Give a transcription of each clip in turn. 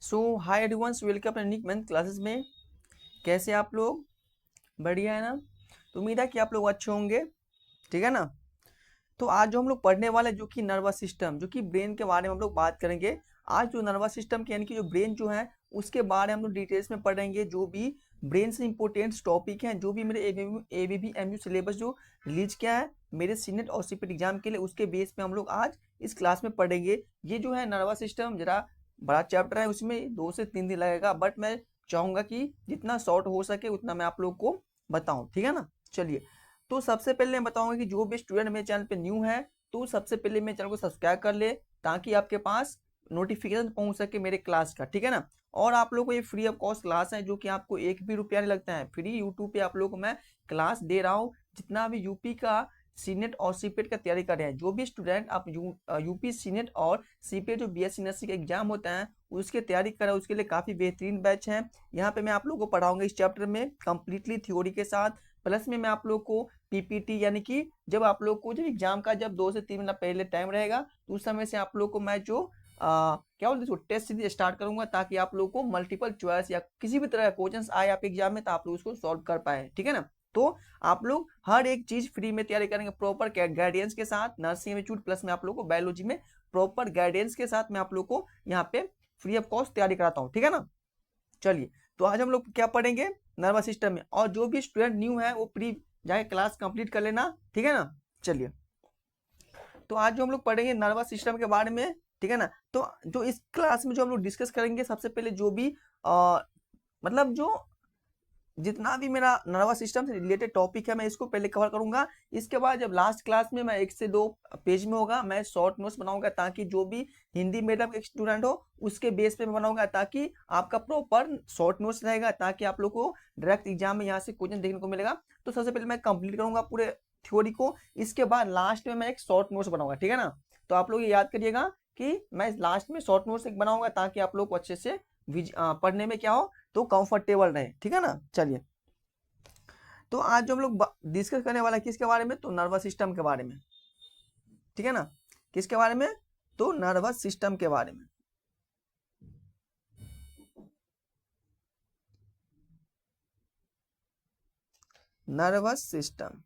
सो hi everyone, welcome अपने unique math classes में। कैसे आप लोग? बढ़िया है ना? तो उम्मीद है कि आप लोग अच्छे होंगे। ठीक है ना? तो आज जो हम लोग पढ़ने वाले हैं, जो कि नर्वस सिस्टम, जो कि ब्रेन के बारे में हम लोग बात करेंगे। आज जो नर्वस सिस्टम के यानी कि जो ब्रेन जो है उसके बारे में हम लोग डिटेल्स में पढ़ेंगे। जो भी ब्रेन से इंपॉर्टेंट टॉपिक हैं, जो भी मेरे एबीबी एमयू सिलेबस जो रिलीज किया है मेरे सीनेट और सीपेट एग्जाम के लिए, उसके बेस पे हम लोग आज इस क्लास में पढ़ेंगे। ये जो है नर्वस सिस्टम जरा बड़ा चैप्टर है, उसमें 2 से 3 दिन लगेगा, बट मैं चाहूंगा कि जितना शॉर्ट हो सके उतना मैं आप लोग को बताऊं। ठीक है ना? चलिए, तो सबसे पहले मैं बताऊंगा कि जो भी स्टूडेंट मेरे चैनल पे न्यू है तो सबसे पहले मेरे चैनल को सब्सक्राइब कर ले, ताकि आपके पास नोटिफिकेशन पहुंच सके मेरे क्लास का। ठीक है ना? और आप लोगों को ये फ्री ऑफ कॉस्ट क्लास है, जो कि आपको एक भी रुपया नहीं लगता है। फ्री यूट्यूब पे आप लोगों को मैं क्लास दे रहा हूँ। जितना भी यूपी का सीनेट और सीपेट का तैयारी कर रहे हैं, जो भी स्टूडेंट आप यूपी सीनेट और सीपेट जो बीएससी नर्सिंग का एग्जाम होता है उसकी तैयारी कर रहे हैं, उसके लिए काफी बेहतरीन बैच है। यहाँ पे मैं आप लोगों को पढ़ाऊंगा इस चैप्टर में कंप्लीटली थ्योरी के साथ, प्लस में मैं आप लोग को पीपीटी, यानी कि जब आप लोग को जब एग्जाम का जब 2 से 3 महीना पहले टाइम रहेगा तो उस समय से आप लोग को मैं जो क्या बोलते हैं टेस्ट सीरीज स्टार्ट करूंगा, ताकि आप लोग को मल्टीपल चॉइस या किसी भी तरह का क्वेश्चन आए आप एग्जाम में तो आप लोग उसको सॉल्व कर पाए। ठीक है ना? तो आप लोग हर एक चीज फ्री में तैयारी करेंगे, प्रॉपर गाइडेंस के साथ। नर्सिंग इंस्टीट्यूट प्लस में आप लोग को बायोलॉजी में प्रॉपर गाइडेंस के साथ मैं आप लोग को यहाँ पे फ्री ऑफ कॉस्ट तैयारी कराता हूँ। ठीक है ना? चलिए, तो आज हम लोग क्या पढ़ेंगे? नर्वस सिस्टम में। और जो भी स्टूडेंट न्यू है वो प्री जाके क्लास कंप्लीट कर लेना। ठीक है ना? चलिए, तो आज जो हम लोग पढ़ेंगे नर्वस सिस्टम के बारे में। ठीक है ना? तो जो इस क्लास में जो हम लोग डिस्कस करेंगे, सबसे पहले जो भी मतलब जो जितना भी मेरा नर्वस सिस्टम से रिलेटेड टॉपिक है मैं इसको पहले कवर करूंगा। इसके बाद जब लास्ट क्लास में मैं 1 से 2 पेज में होगा मैं शॉर्ट नोट्स बनाऊंगा, ताकि जो भी हिंदी मीडियम के स्टूडेंट हो उसके बेस पे मैं बनाऊंगा, ताकि आपका प्रॉपर शॉर्ट नोट्स रहेगा, ताकि आप लोग को डायरेक्ट एग्जाम में यहाँ से क्वेश्चन देखने को मिलेगा। तो सबसे पहले मैं कंप्लीट करूंगा पूरे थ्योरी को, इसके बाद लास्ट में मैं एक शॉर्ट नोट्स बनाऊंगा। ठीक है ना? तो आप लोग ये याद करिएगा कि मैं लास्ट में शॉर्ट नोट्स एक बनाऊंगा, ताकि आप लोग को अच्छे से पढ़ने में क्या हो तो कंफर्टेबल रहे। ठीक है ना? चलिए, तो आज जो हम लोग डिस्कस करने वाला है किसके बारे में? तो नर्वस सिस्टम के बारे में। ठीक है ना? किसके बारे में? तो नर्वस सिस्टम के बारे में। Nervous system.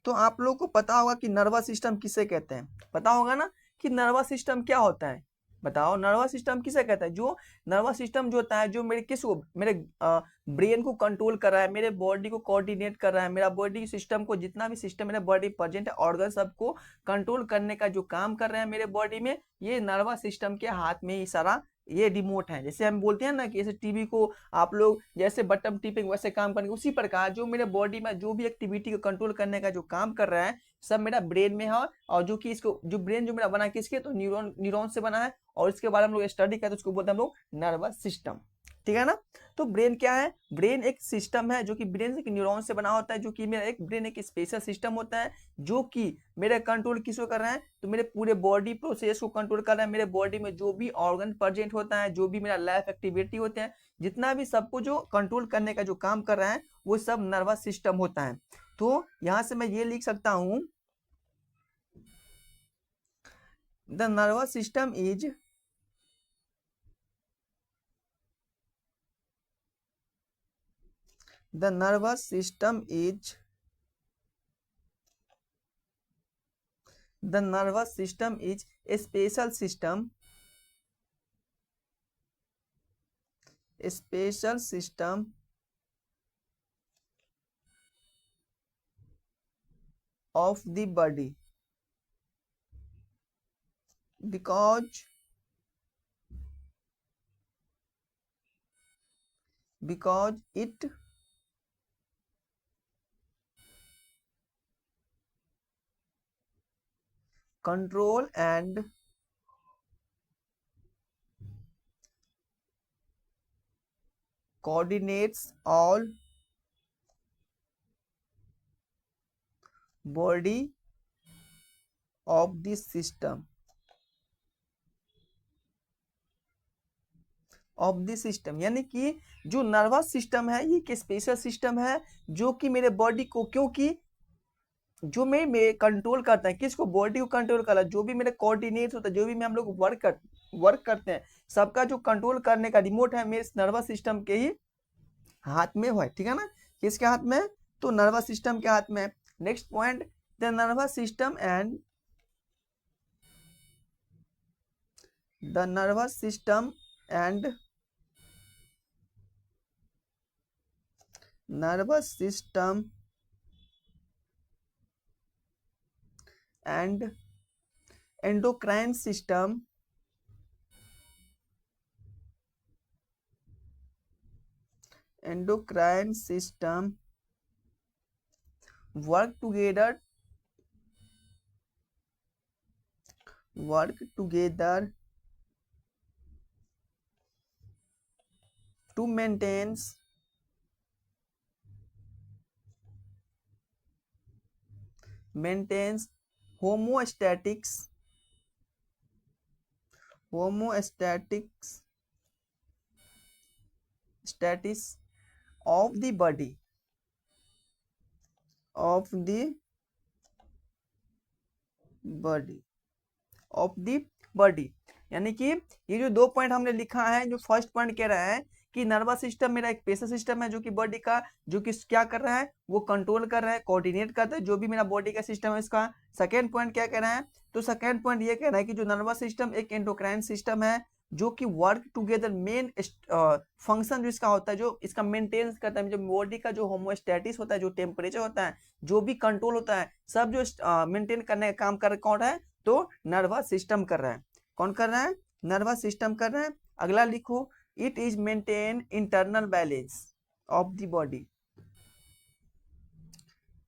तो आप लोग को पता होगा कि नर्वस सिस्टम किसे कहते हैं? पता होगा ना कि नर्वस सिस्टम क्या होता है? बताओ, नर्वस सिस्टम किसे कहता है? जो नर्वस सिस्टम जो होता है, जो मेरे मेरे ब्रेन को कंट्रोल कर रहा है, मेरे बॉडी को कोऑर्डिनेट कर रहा है, मेरा बॉडी सिस्टम को, जितना भी सिस्टम मेरे बॉडी प्रेजेंट है, ऑर्गन सबको कंट्रोल करने का जो काम कर रहे हैं मेरे बॉडी में, ये नर्वस सिस्टम के हाथ में ही सारा ये रिमोट है। जैसे हम बोलते हैं ना कि जैसे टीवी को आप लोग जैसे बटन टिपिंग वैसे काम करेंगे, उसी प्रकार जो मेरे बॉडी में जो भी एक्टिविटी को कंट्रोल करने का जो काम कर रहा है सब मेरा ब्रेन में है। और जो कि इसको जो ब्रेन जो मेरा बना है किसके? तो न्यूरॉन से बना है, और इसके बारे में हम लोग स्टडी करते हैं, उसको बोलते हैं हम लोग नर्वस सिस्टम। ठीक है ना? तो ब्रेन क्या है? ब्रेन एक सिस्टम है जो कि ब्रेन से न्यूरॉन से बना होता है, जो कि मेरा एक ब्रेन एक स्पेशल सिस्टम होता है, जो कि मेरा कंट्रोल किसको कर रहा है? तो मेरे पूरे बॉडी प्रोसेस को कंट्रोल कर रहा है। मेरे बॉडी में जो भी ऑर्गन प्रेजेंट होता है, जो भी मेरा लाइफ एक्टिविटी होते हैं, जितना भी सबको जो कंट्रोल करने का जो काम कर रहा है वो सब नर्वस सिस्टम होता है। तो यहां से मैं ये लिख सकता हूं, the nervous system is the nervous system is the nervous system is a special system of the body, because it control and coordinates all body of this system यानी कि जो नर्वस सिस्टम है ये एक स्पेशल सिस्टम है, जो कि मेरे बॉडी को, क्योंकि जो मैं कंट्रोल करता है किसको? बॉडी को कंट्रोल करता है, जो भी मेरे कोऑर्डिनेट्स होता है, जो भी मैं हम लोग वर्क कर वर्क करते हैं, सबका जो कंट्रोल करने का रिमोट है मेरे नर्वस सिस्टम के ही हाथ में है, ठीक है ना। किसके हाथ में? तो नर्वस सिस्टम के हाथ में। Next point, the nervous system and the nervous system and nervous system and endocrine system work together to maintains homeostatics status of the body of the body. यानी कि ये जो दो पॉइंट हमने लिखा है, जो फर्स्ट पॉइंट कह रहा है कि नर्वस सिस्टम मेरा एक पेशा सिस्टम है जो कि बॉडी का जो कि क्या कर रहा है, वो कंट्रोल कर रहा है, कोऑर्डिनेट करता है जो भी मेरा बॉडी का सिस्टम है इसका। सेकेंड पॉइंट क्या कह रहा है? तो सेकेंड पॉइंट ये कह रहा है कि जो नर्वस सिस्टम एक एंडोक्राइन सिस्टम है जो कि वर्क टुगेदर, मेन फंक्शन जो इसका होता है, जो इसका मेंटेन करता है, जो बॉडी का जो होमोस्टेटिस होता है, जो टेम्परेचर होता है, जो भी कंट्रोल होता है, सब जो मेंटेन करने का काम कर कौन है? तो नर्वस सिस्टम कर रहा है। कौन कर रहा है? नर्वस सिस्टम कर रहा है। अगला लिखो, it is maintain internal balance of the body.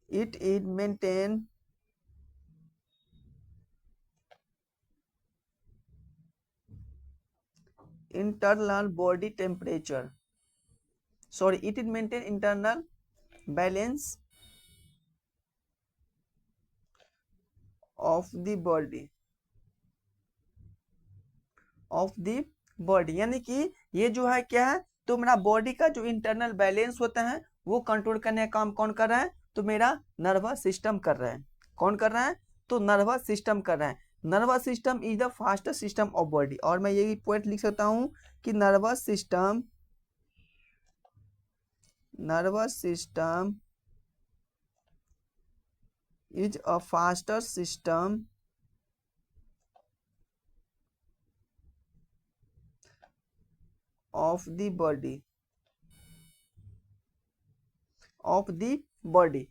It is maintain internal body temperature, sorry, it is maintain internal balance of the body, यानी कि ये जो है क्या है, तो मेरा बॉडी का जो इंटरनल बैलेंस होता है वो कंट्रोल करने का काम कौन कर रहा है? तो मेरा नर्वस सिस्टम कर रहा है। कौन कर रहा है? तो नर्वस सिस्टम कर रहा है। Nervous system is the fastest system of body. और मैं यही पॉइंट लिख सकता हूं कि nervous system is a faster system of the body.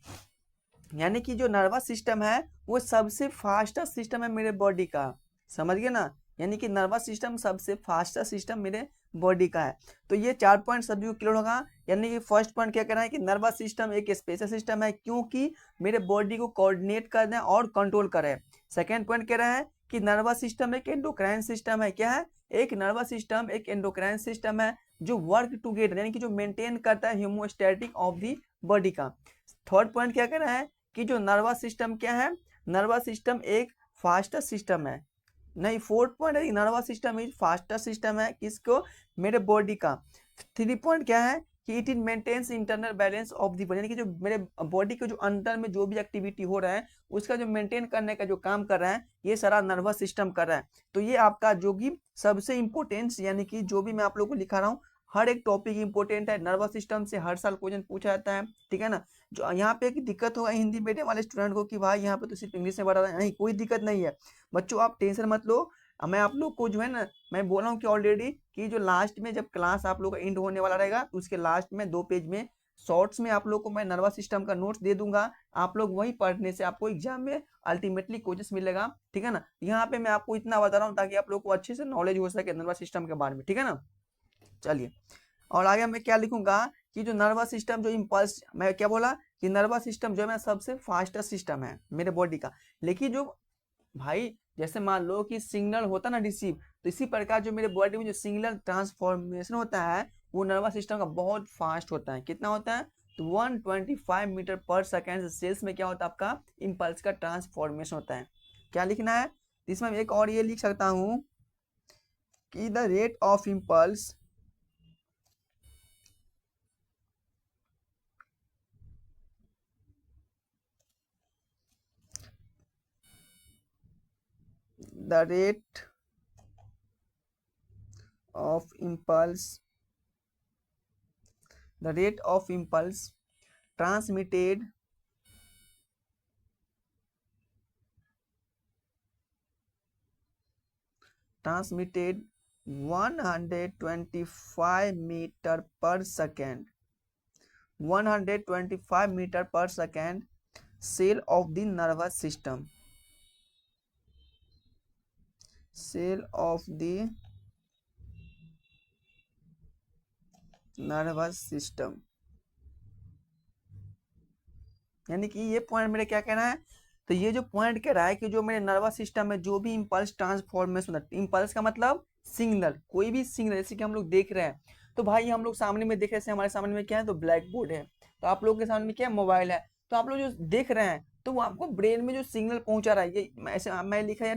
यानी कि जो नर्वस सिस्टम है वो सबसे फास्टेस्ट सिस्टम है मेरे बॉडी का। समझ गए ना? यानी कि नर्वस सिस्टम सबसे फास्टेस्ट सिस्टम मेरे बॉडी का है। तो ये 4 पॉइंट सभी को क्लियर होगा। यानी कि फर्स्ट पॉइंट क्या कह रहा है कि नर्वस सिस्टम एक स्पेशल सिस्टम है क्योंकि मेरे बॉडी को कोऑर्डिनेट कर रहे हैं और कंट्रोल कर रहे हैं। सेकेंड पॉइंट कह रहा है कि नर्वस सिस्टम एक एंडोक्राइन सिस्टम है। क्या है? एक नर्वस सिस्टम एक एंडोक्राइन सिस्टम है जो वर्क टुगेदर, यानी कि जो मेंटेन करता है होमोस्टैटिक ऑफ द बॉडी का। थर्ड पॉइंट क्या कह रहा है कि जो नर्वस सिस्टम क्या है? नर्वस सिस्टम एक फास्टेस्ट सिस्टम है। नहीं, फोर्थ पॉइंट है कि nervous system is fastest system है किसको? मेरे बॉडी का। थ्री पॉइंट क्या है कि it is maintains internal balance of the body, यानी कि जो मेरे बॉडी के जो अंदर में जो भी एक्टिविटी हो रहा है उसका जो मेंटेन करने का जो काम कर रहा है ये सारा नर्वस सिस्टम कर रहा है। तो ये आपका जो कि सबसे इम्पोर्टेंस, यानी कि जो भी मैं आप लोग को लिखा रहा हूँ हर एक टॉपिक इंपॉर्टेंट है। नर्वस सिस्टम से हर साल क्वेश्चन पूछा जाता है, ठीक है ना। जो यहाँ पे एक दिक्कत होगा हिंदी मीडियम वाले स्टूडेंट को कि भाई यहाँ पे तो सिर्फ इंग्लिश में पढ़ा रहा है, नहीं कोई दिक्कत नहीं है बच्चों, आप टेंशन मत लो। मैं आप लोग को जो है ना, मैं बोल रहा हूँ कि ऑलरेडी कि जो लास्ट में जब क्लास आप लोग का एंड होने वाला रहेगा उसके लास्ट में 2 पेज में शॉर्ट्स में आप लोग को मैं नर्वस सिस्टम का नोट्स दे दूंगा। आप लोग वही पढ़ने से आपको एग्जाम में अल्टीमेटली कोचेस मिलेगा, ठीक है ना। यहाँ पे मैं आपको इतना बता रहा हूँ ताकि आप लोग को अच्छे से नॉलेज हो सके नर्वस सिस्टम के बारे में, ठीक है ना। चलिए, और आगे मैं क्या लिखूंगा कि जो नर्वस सिस्टम जो इम्पल्स, मैं क्या बोला कि नर्वस सिस्टम जो है सबसे फास्टेस्ट सिस्टम है मेरे बॉडी का। लेकिन जो भाई जैसे मान लो कि सिग्नल होता ना रिसीव, तो इसी प्रकार जो मेरे बॉडी में जो सिग्नल ट्रांसफॉर्मेशन होता है वो नर्वस सिस्टम का बहुत फास्ट होता है। कितना होता है? तो 125 मीटर पर सेकेंड सेल्स में क्या होता है आपका इम्पल्स का ट्रांसफॉर्मेशन होता है। क्या लिखना है? इसमें एक और ये लिख सकता हूं कि the rate of impulse the rate of impulse, the rate of impulse transmitted 125 meter per second, 125 meter per second cell of the nervous system, cell of the nervous system। यानी कि ये पॉइंट मेरा क्या कहना है, तो ये जो पॉइंट कह रहा है कि जो मेरे नर्वस सिस्टम में जो भी इम्पल्स ट्रांसफॉर्मेशन होता है, इम्पल्स का मतलब सिग्नल, कोई भी सिग्नल जैसे कि हम लोग देख रहे हैं, तो भाई हम लोग सामने में देख रहे हैं, हमारे सामने में क्या है, तो ब्लैक बोर्ड है, तो आप लोगों के सामने में क्या है, मोबाइल है, तो आप लोग जो देख रहे हैं तो वो आपको ब्रेन में जो सिग्नल पहुंचा रहा है, ये ऐसे मैं लिखा है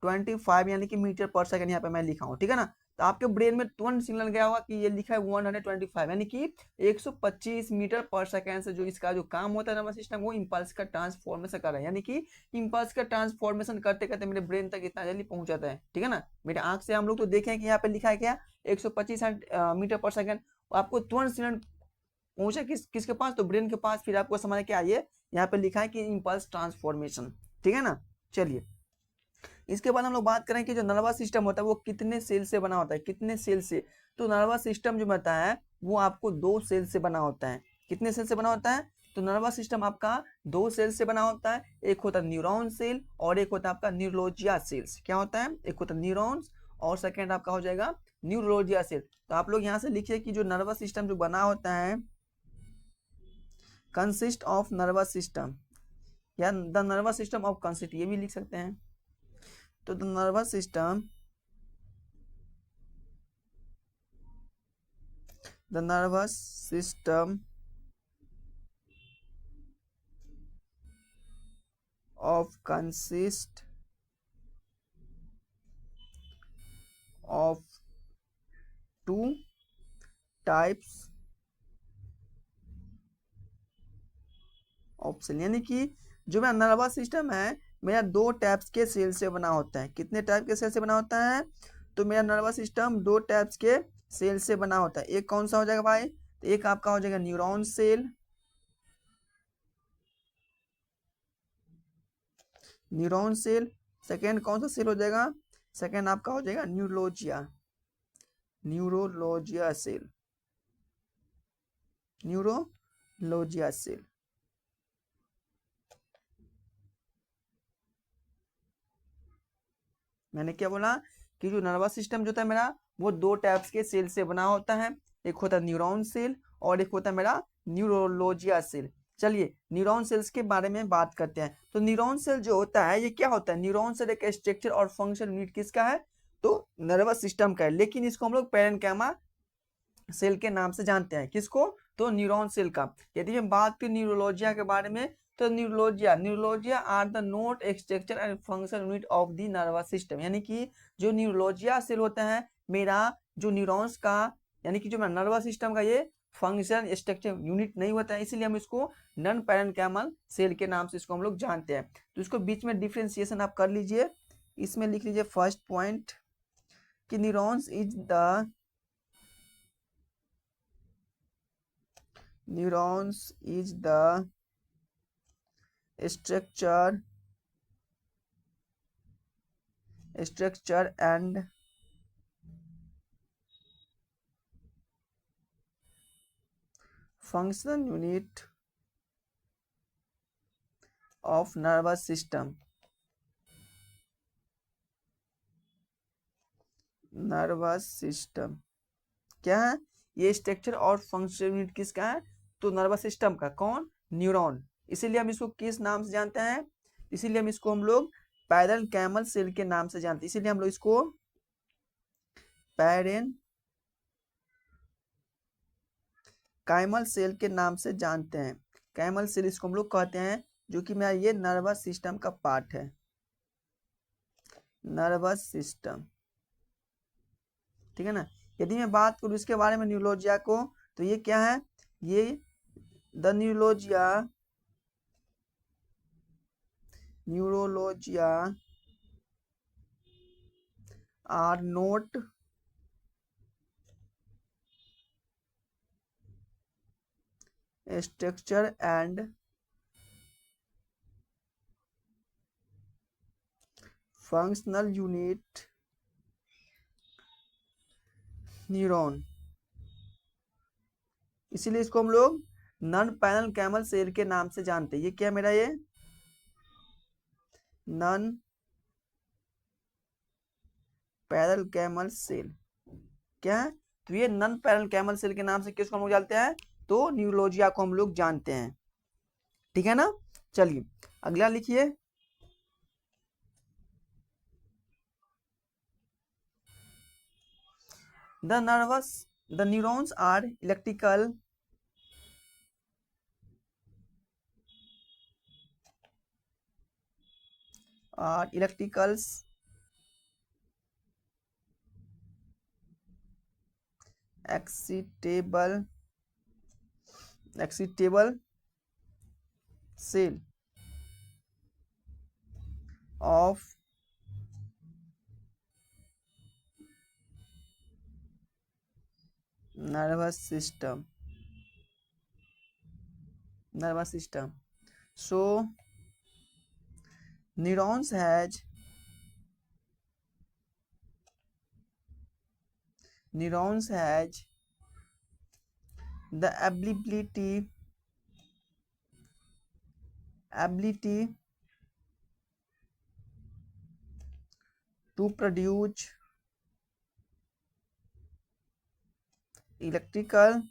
125 यानी कि मीटर पर सेकंड यहाँ पे मैं लिखा हूँ, ठीक है ना। तो आपके ब्रेन में तुरंत सिग्नल गया होगा कि ये लिखा है 125 यानी कि 125 मीटर पर सेकेंड से जो इसका जो काम होता है नर्वस सिस्टम, वो इम्पल्स का ट्रांसफॉर्मेशन कर रहा है, यानी कि इम्पल्स का ट्रांसफॉर्मेशन करते करते मेरे ब्रेन तक इतना जल्दी पहुंच जाता है, ठीक है ना। मेरे आंख से हम लोग तो देखें कि यहाँ पे लिखा है क्या, 125 मीटर पर सेकेंड, आपको तुरंत सिग्नल पहुंचे किसके पास, तो ब्रेन के पास, फिर आपको समझ क्या ये यहाँ पे लिखा है कि इम्पल्स ट्रांसफॉर्मेशन, ठीक है ना। चलिए इसके बाद हम लोग बात करें कि जो नर्वस सिस्टम होता है वो कितने सेल से बना होता है, कितने सेल से, तो नर्वस सिस्टम जो बनता है वो आपको 2 सेल से बना होता है। कितने सेल से बना होता है, तो नर्वस सिस्टम आपका 2 सेल से बना होता है, एक होता है न्यूरॉन सेल और एक होता है आपका न्यूरोलॉजिया सेल्स। क्या होता है, एक होता है न्यूरॉन्स और सेकेंड आपका हो जाएगा न्यूरोलॉजिया सेल। तो आप लोग यहाँ से लिखिए कि जो नर्वस सिस्टम जो बना होता है कंसिस्ट ऑफ नर्वस सिस्टम, या the nervous system of consist, ये भी लिख सकते हैं। तो the nervous system, the nervous system of consist of two types of cell, यानी कि जो मेरा नर्वस सिस्टम है मेरा 2 टाइप्स के सेल से बना होता है। कितने टाइप के सेल से बना होता है, तो मेरा नर्वस सिस्टम 2 टाइप्स के सेल से बना होता है। एक कौन सा हो जाएगा भाई, तो एक आपका हो जाएगा neuron cell, neuron cell. Second कौन सा सेल हो जाएगा, सेकेंड आपका हो जाएगा neuroglia, neuroglia cell, neuroglia cell. मैंने क्या बोला कि जो नर्वस सिस्टम जो होता है मेरा वो 2 टाइप्स के सेल से बना होता है, एक होता है न्यूरॉन सेल और एक होता है मेरा न्यूरोलॉजिया सेल। चलिए न्यूरॉन सेल्स के बारे में बात करते हैं। तो न्यूरॉन सेल जो होता है ये क्या होता है, न्यूरॉन सेल एक स्ट्रक्चर और फंक्शन यूनिट किसका है, तो नर्वस सिस्टम का है, लेकिन इसको हम लोग पैरेन्काइमा सेल के नाम से जानते हैं। किसको, तो न्यूरॉन सेल का। यदि मैं बात करूं न्यूरोलॉजिया के बारे में, तो neuroglia are the not structure and function unit of the nervous system, यानी कि जो न्यूरोलॉजिया सेल होता है मेरा जो न्यूरॉन्स का, यानी कि जो मेरा नर्वस सिस्टम का ये फंक्शन स्ट्रक्चर यूनिट नहीं होता है, इसीलिए हम इसको नॉन पैरेन्काइमल सेल के नाम से इसको हम लोग जानते हैं। तो इसको बीच में डिफ्रेंसिएशन आप कर लीजिए, इसमें लिख लीजिए फर्स्ट पॉइंट कि neurons is the neurons is the structure and function unit of nervous system, nervous system क्या है, ये स्ट्रक्चर और फंक्शन यूनिट किसका है, तो नर्वस सिस्टम का। कौन, न्यूरॉन। इसीलिए हम इसको किस नाम से जानते हैं, इसीलिए हम लोग पैरेन्काइमल सेल के नाम से जानते हैं, इसीलिए हम लोग इसको पैरेन्काइमल सेल के नाम से जानते हैं। काइमल सेल इसको हम लोग कहते हैं, जो कि मेरा ये नर्वस सिस्टम का पार्ट है, नर्वस सिस्टम, ठीक है ना। यदि मैं बात करूं इसके बारे में न्यूरोलॉजिया को, तो ये क्या है, ये the neuralgia are not a structure and functional unit neuron, इसीलिए इसको हम लोग नॉन पैनल कैमल सेल के नाम से जानते हैं। ये क्या मेरा, ये नॉन पैनल कैमल सेल क्या है, तो ये नॉन पैनल कैमल सेल के नाम से किसको हम लोग जानते हैं, तो न्यूरोलॉजिया को हम लोग जानते हैं। ठीक है ना। चलिए अगला लिखिए। the neurons are electricals excitable cell of nervous system so neurons has the ability to produce electrical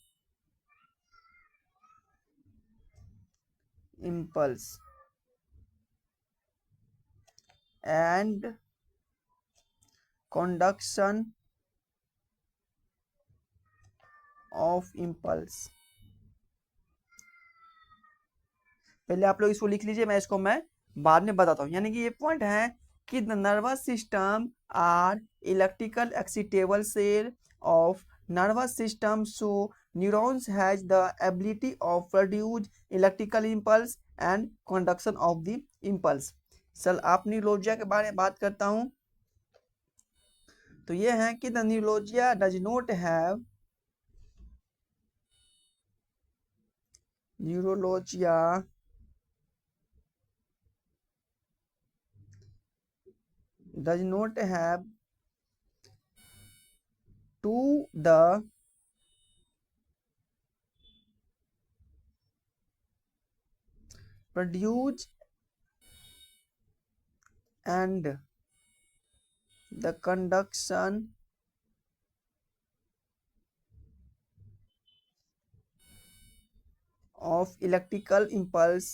impulse and conduction of impulse। पहले आप लोग इसको लिख लीजिए, मैं बाद में बताता हूँ। यानी कि ये पॉइंट है कि the nervous system are electrical excitable cell of nervous system, so neurons has the ability of produce electrical impulse and conduction of the impulse। चल आप न्यूरोलॉजिया के बारे में बात करता हूं, तो ये है कि the neuralgia does not have to the produce and the conduction of electrical impulse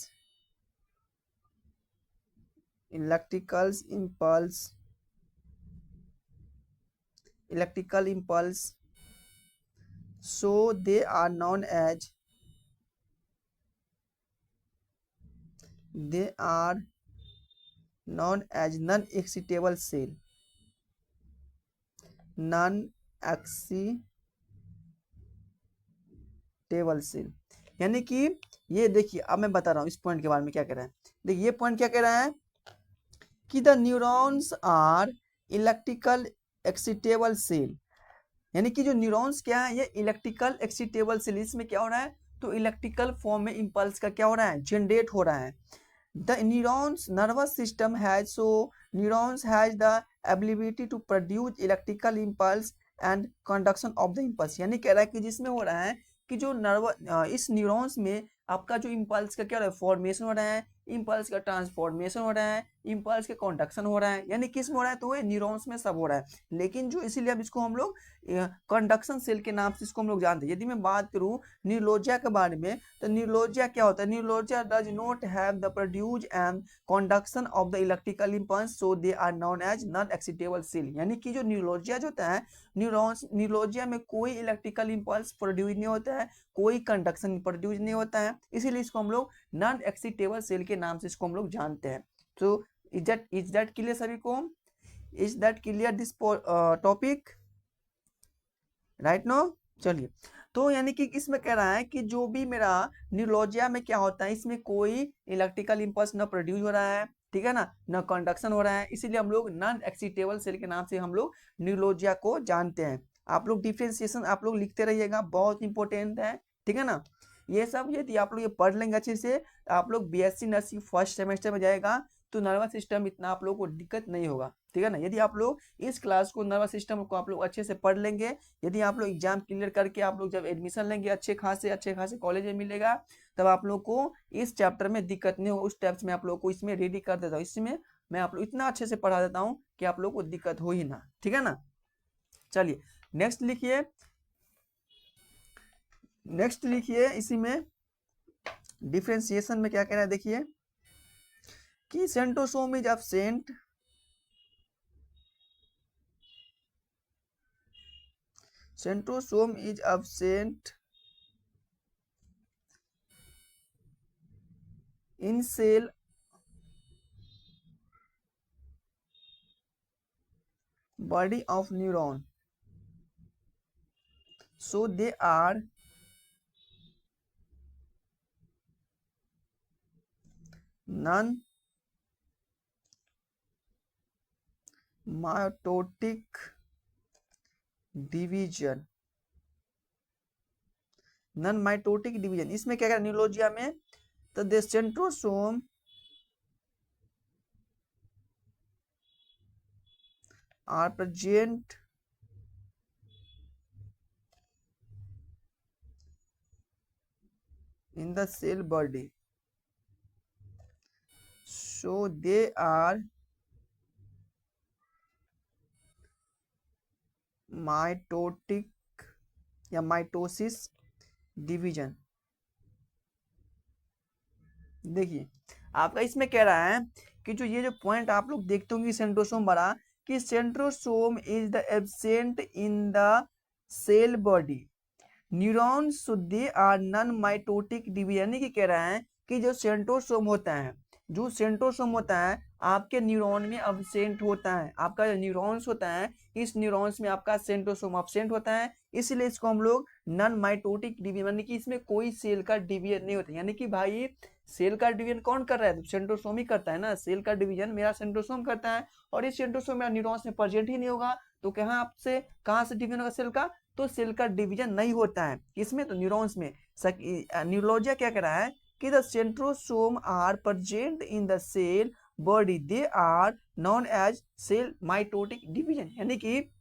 so they are known as non-excitable cell। यानी कि ये देखिए, अब मैं बता रहा हूँ इस पॉइंट के बारे में क्या कह रहा है। देखिए ये पॉइंट क्या कह रहा है कि the neurons are electrical excitable cell, यानी कि जो न्यूरॉन्स क्या है, ये इलेक्ट्रिकल एक्साइटेबल सेल। इसमें क्या हो रहा है, तो इलेक्ट्रिकल फॉर्म में इंपल्स का क्या हो रहा है, जनरेट हो रहा है। The neurons nervous system has neurons has the ability to produce electrical impulse and conduction of the impulse. यानी कह रहा है कि जिसमें हो रहा है कि जो इस न्यूरॉन्स में आपका जो इंपल्स का क्या हो रहा है, फॉर्मेशन हो रहा है, इंपल्स का ट्रांसफॉर्मेशन हो रहा है, इंपल्स का कंडक्शन हो रहा है। यानी किस में हो रहा है, तो ये न्यूरॉन्स में सब हो रहा है। लेकिन जो इसीलिए अब इसको हम लोग कंडक्शन सेल के नाम से इसको हम लोग जानते हैं। यदि मैं बात करूं न्यूरोलॉजिया के बारे में, तो न्यूरोलॉजिया क्या होता है, neuroglia does not have the produce and conduction of the electrical impulse, so they are known as non excitable cell. यानी कि जो न्यूरोलॉजिया जो होता है, न्यूरोलॉजिया में कोई इलेक्ट्रिकल इंपल्स प्रोड्यूस नहीं होता है, कोई कंडक्शन प्रोड्यूस नहीं होता है, इसीलिए इसको हम लोग नॉन एक्साइटेबल सेल के नाम से इसको हम लोग जानते हैं। तो इज दैट क्लियर सभी को, is that clear this topic, right no. चलिए, तो यानी कि इसमें कह रहा है कि जो भी मेरा न्यूरोलॉजिया में क्या होता है, इसमें कोई इलेक्ट्रिकल इंपल्स ना प्रोड्यूस हो रहा है, ठीक है ना, न कंडक्शन हो रहा है, इसीलिए हम लोग नॉन एक्सिटेबल सेल के नाम से हम लोग न्यूरोलॉजिया को जानते हैं। आप लोग डिफ्रेंसिएशन आप लोग लिखते रहिएगा, बहुत इंपॉर्टेंट है, ठीक है ना। ये सब यदि आप लोग ये पढ़ लेंगे अच्छे से, आप लोग बीएससी नर्सिंग फर्स्ट सेमेस्टर में जाएगा तो नर्वस सिस्टम इतना आप लोगों को दिक्कत नहीं होगा, ठीक है ना। यदि आप लोग इस क्लास को नर्वस सिस्टम को आप लोग अच्छे से पढ़ लेंगे, यदि आप लोग एग्जाम क्लियर करके आप लोग जब एडमिशन लेंगे अच्छे खासे कॉलेज में मिलेगा, तब आप लोग को इस चैप्टर में दिक्कत नहीं होगा। उस टाइप्स में आप लोग को इसमें रेडी कर देता हूँ, इसमें मैं आप लोग इतना अच्छे से पढ़ा देता हूँ कि आप लोग को दिक्कत हो ही ना, ठीक है ना। चलिए नेक्स्ट लिखिए, नेक्स्ट लिखिए, इसी में डिफरेंशिएशन में क्या कह रहा है देखिए कि centrosome is absent centrosome is absent in cell body of neuron, so they are non-mitotic division, non mitotic division. इसमें क्या कह रहा है न्यूरोलॉजिया में, तो the centrosome are present in the cell body, so they are mitotic या mitosis division. देखिए आपका इसमें कह रहा है कि जो ये जो पॉइंट आप लोग देखते होंगे सेंट्रोसोम बड़ा, कि centrosome is the absent in the cell body neurons, they are non mitotic division, यानी कि कह रहा है कि जो सेंट्रोसोम होता है, जो सेंट्रोसोम होता है आपके न्यूरॉन में अब्सेंट होता है, आपका जो न्यूरॉन्स होता है इस न्यूरॉन्स में आपका सेंट्रोसोम अब्सेंट होता है, इसलिए इसको हम लोग नॉन माइटोटिक डिवीजन, यानी कि इसमें कोई सेल का डिवीजन नहीं होता। यानी कि भाई सेल का डिवीजन कौन कर रहा है, तो सेंट्रोसोम ही करता है ना, सेल का डिवीजन मेरा सेंट्रोसोम करता है, और इस सेंट्रोसोम मेरा न्यूरॉन्स में प्रेजेंट ही नहीं होगा, तो कहाँ से डिवीजन होगा सेल का, तो सेल का डिवीजन नहीं होता है इसमें, तो न्यूरॉन्स में। न्यूरोलॉजिया क्या कह रहा है कि the centrosome are present in the cell body, they are non as cell mitotic division, यानी कि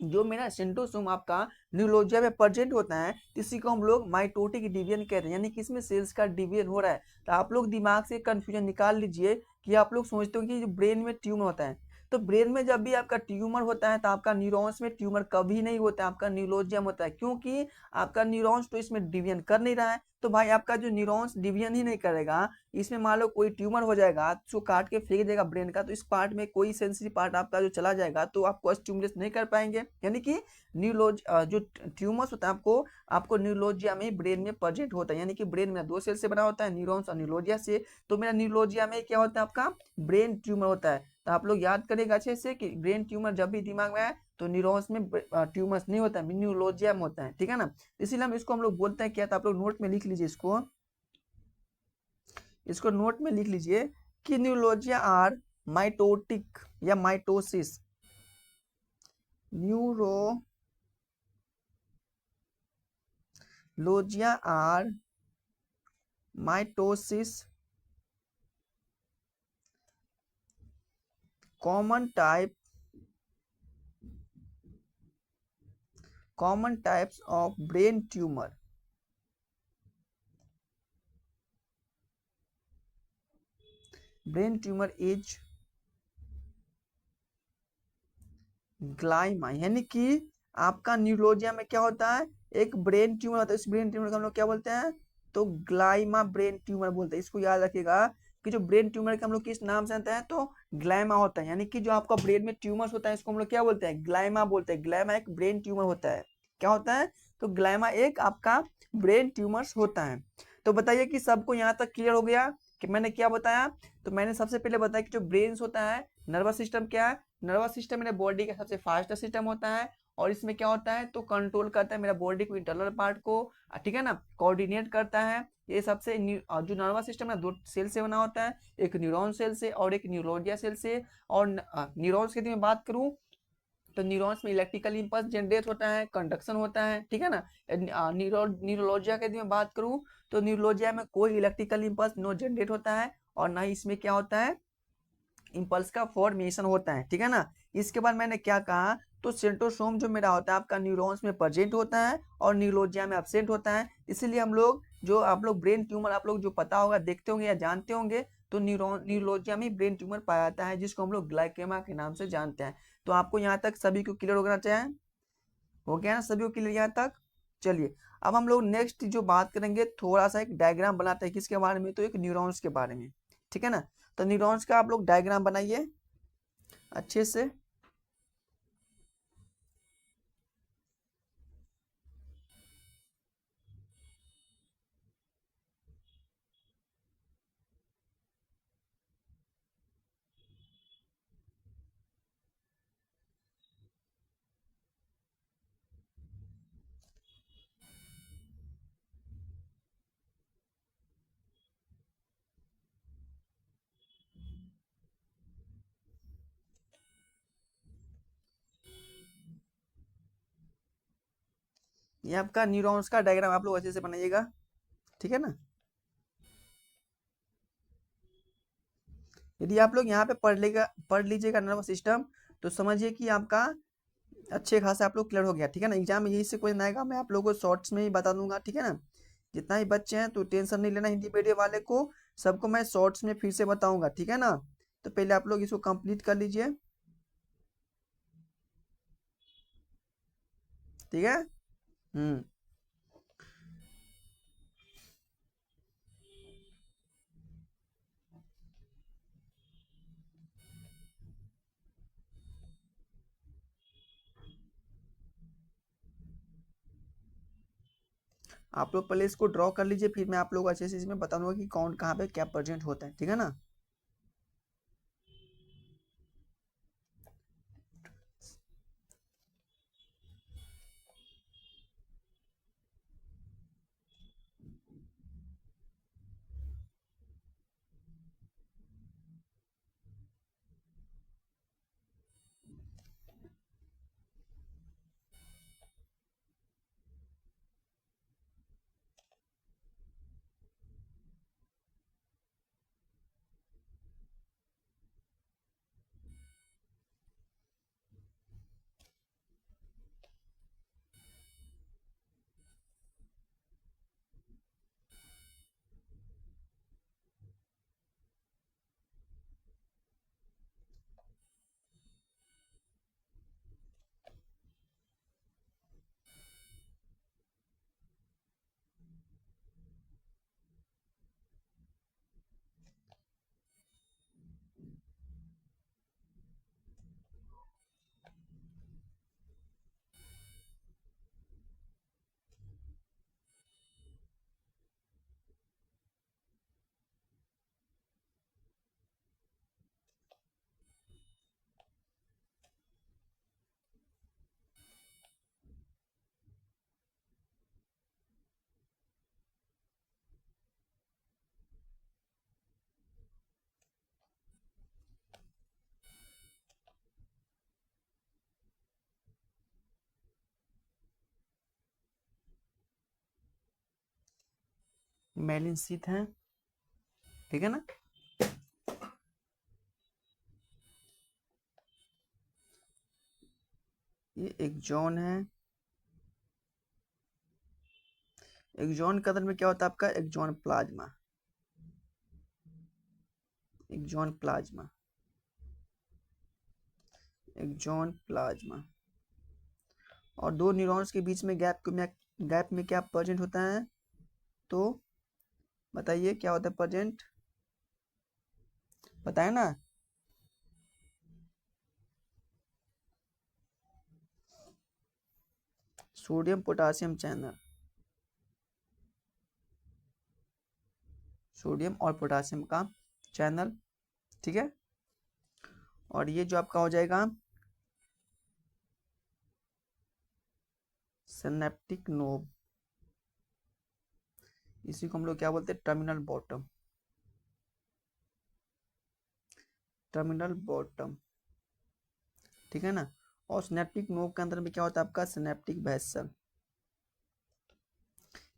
जो मेरा सेंट्रोसोम आपका न्यूरोलॉजिया में प्रेजेंट होता है इसी को हम लोग माइटोटिक डिवीजन कहते हैं, यानी कि इसमें सेल्स का डिवीजन हो रहा है। तो आप लोग दिमाग से कंफ्यूजन निकाल लीजिए कि आप लोग सोचते हो कि जो ब्रेन में ट्यूमर होता है, तो ब्रेन में जब भी आपका ट्यूमर होता है तो आपका न्यूरॉन्स में ट्यूमर कभी नहीं होता है, आपका न्यूरोलॉजियम होता है, क्योंकि आपका न्यूरॉन्स तो इसमें डिवीजन कर नहीं रहा है। तो भाई आपका जो न्यूरॉन्स डिवीजन ही नहीं करेगा, इसमें मान लो कोई ट्यूमर हो जाएगा उसको काट के फेंक देगा ब्रेन का, तो इस पार्ट में कोई सेंसिटिव पार्ट आपका जो चला जाएगा तो आपको स्टिमुलेट नहीं कर पाएंगे, यानी कि जो ट्यूमर्स होता है आपको आपको न्यूरोलॉजिया में ब्रेन में प्रेजेंट होता है, यानी कि ब्रेन में दो सेल से बना होता है, न्यूरॉन्स और न्यूरोलॉजिया से। तो मेरा न्यूरोलॉजिया में क्या होता है आपका ब्रेन ट्यूमर होता है। तो आप लोग याद करेगा अच्छे से कि ब्रेन ट्यूमर जब भी दिमाग में आए तो न्यूरॉन्स में ट्यूमर्स नहीं होता है, न्यूरोलॉजिया में होता है, ठीक है ना। इसीलिए हम लोग बोलते हैं क्या, तो आप लोग नोट में लिख लीजिए इसको नोट में लिख लीजिए कि न्यूरोलॉजिया आर माइटोटिक या mitosis, neuroglia are mitosis common types of brain tumor, brain tumor is glioma, यानी कि आपका न्यूरोलॉजिया में क्या होता है एक ब्रेन ट्यूमर होता है, इस ब्रेन ट्यूमर को हम लोग क्या बोलते हैं, तो ग्लाइमा ब्रेन ट्यूमर बोलते हैं। इसको याद रखिएगा कि जो ब्रेन ट्यूमर के हम लोग किस नाम से जानते हैं, तो ग्लाइमा होता है, यानी कि जो आपका ब्रेन में ट्यूमर्स होता है इसको हम लोग क्या बोलते हैं, ग्लाइमा बोलते हैं। ग्लाइमा एक ब्रेन ट्यूमर होता है, क्या होता है, तो ग्लाइमा एक आपका ब्रेन ट्यूमर्स होता है। तो बताइए कि सबको यहाँ तक क्लियर हो गया कि मैंने क्या बताया। तो मैंने सबसे पहले बताया कि जो ब्रेन होता है, नर्वस सिस्टम क्या है, नर्वस सिस्टम मेरे बॉडी का सबसे फास्ट सिस्टम होता है, और इसमें क्या होता है तो कंट्रोल करता है मेरा बॉडी को इंटरनल पार्ट को, ठीक है ना, कोऑर्डिनेट करता है। ये सबसे जो नर्वस सिस्टम है 2 सेल से बना होता है, एक न्यूरॉन सेल से और एक न्यूरोलिया सेल से। और न्यूरॉन्स की यदि मैं बात करूं तो न्यूरॉन्स में इलेक्ट्रिकल इंपल्स जनरेट होता है, कंडक्शन होता है, ठीक है ना। न्यूरोलॉजिया की यदि मैं बात करूं तो न्यूरोलॉजिया में कोई इलेक्ट्रिकल इंपल्स नो जनरेट होता है और ना ही इसमें क्या होता है, इंपल्स का फॉर्मेशन होता है, ठीक है ना। इसके बाद मैंने क्या कहा, तो सेंट्रोसोम जो मेरा होता है आपका न्यूरॉन्स में प्रेजेंट होता है और न्यूरोलॉजिया में एब्सेंट होता है। इसीलिए हम लोग जो आप लोग ब्रेन ट्यूमर आप लोग जो पता होगा, देखते होंगे या जानते होंगे, तो न्यूरोलॉजिया में ब्रेन ट्यूमर पाया जाता है जिसको हम लोग ग्लाइकेमा के नाम से जानते हैं। तो आपको यहाँ तक सभी को क्लियर होना चाहिए, हो गया ना सभी को क्लियर यहाँ तक। चलिए अब हम लोग नेक्स्ट जो बात करेंगे, थोड़ा सा एक डायग्राम बनाते हैं किसके बारे में, तो एक न्यूरॉन्स के बारे में, ठीक है ना। तो न्यूरॉन्स का आप लोग डायग्राम बनाइए अच्छे से। ये आपका न्यूरॉन्स का डायग्राम आप लोग अच्छे से बनाइएगा, ठीक है ना। यदि आप लोग यहाँ पे पढ़ लीजिएगा नर्वस सिस्टम, तो समझिए कि आपका अच्छे खासा आप लोग क्लियर हो गया, ठीक है ना। एग्जाम में यही से क्वेश्चन आएगा, मैं आप लोगों को शॉर्ट्स में ही बता दूंगा, ठीक है ना। जितना ही बच्चे हैं तो टेंशन नहीं लेना, हिंदी मीडियम वाले को सबको मैं शॉर्ट्स में फिर से बताऊंगा, ठीक है ना। तो पहले आप लोग इसको कंप्लीट कर लीजिए, ठीक है। हम्म। आप लोग पहले इसको ड्रॉ कर लीजिए, फिर मैं आप लोग अच्छे से इसमें बता दूंगा कि कौन कहाँ पे क्या प्रेजेंट होता है, ठीक है ना। मेलिन शीथ है, ठीक है ना। ये एक जॉन है, एक जॉन के अंदर में क्या होता है आपका, एक जॉन प्लाज्मा, एक जॉन प्लाज्मा, एक जॉन प्लाज्मा। और दो न्यूरॉन्स के बीच में गैप में क्या प्रेजेंट होता है, तो बताइए क्या होता है प्रेजेंट, बताए ना। सोडियम पोटासियम चैनल, सोडियम और पोटासियम का चैनल, ठीक है। और ये जो आपका हो जाएगा सिनेप्टिक नोब, इसी को हम लोग क्या बोलते हैं, टर्मिनल बॉटम, टर्मिनल बॉटम, ठीक है ना। और सिनेप्टिक नोब के अंदर में क्या होता है आपका, सिनेप्टिक वेसल,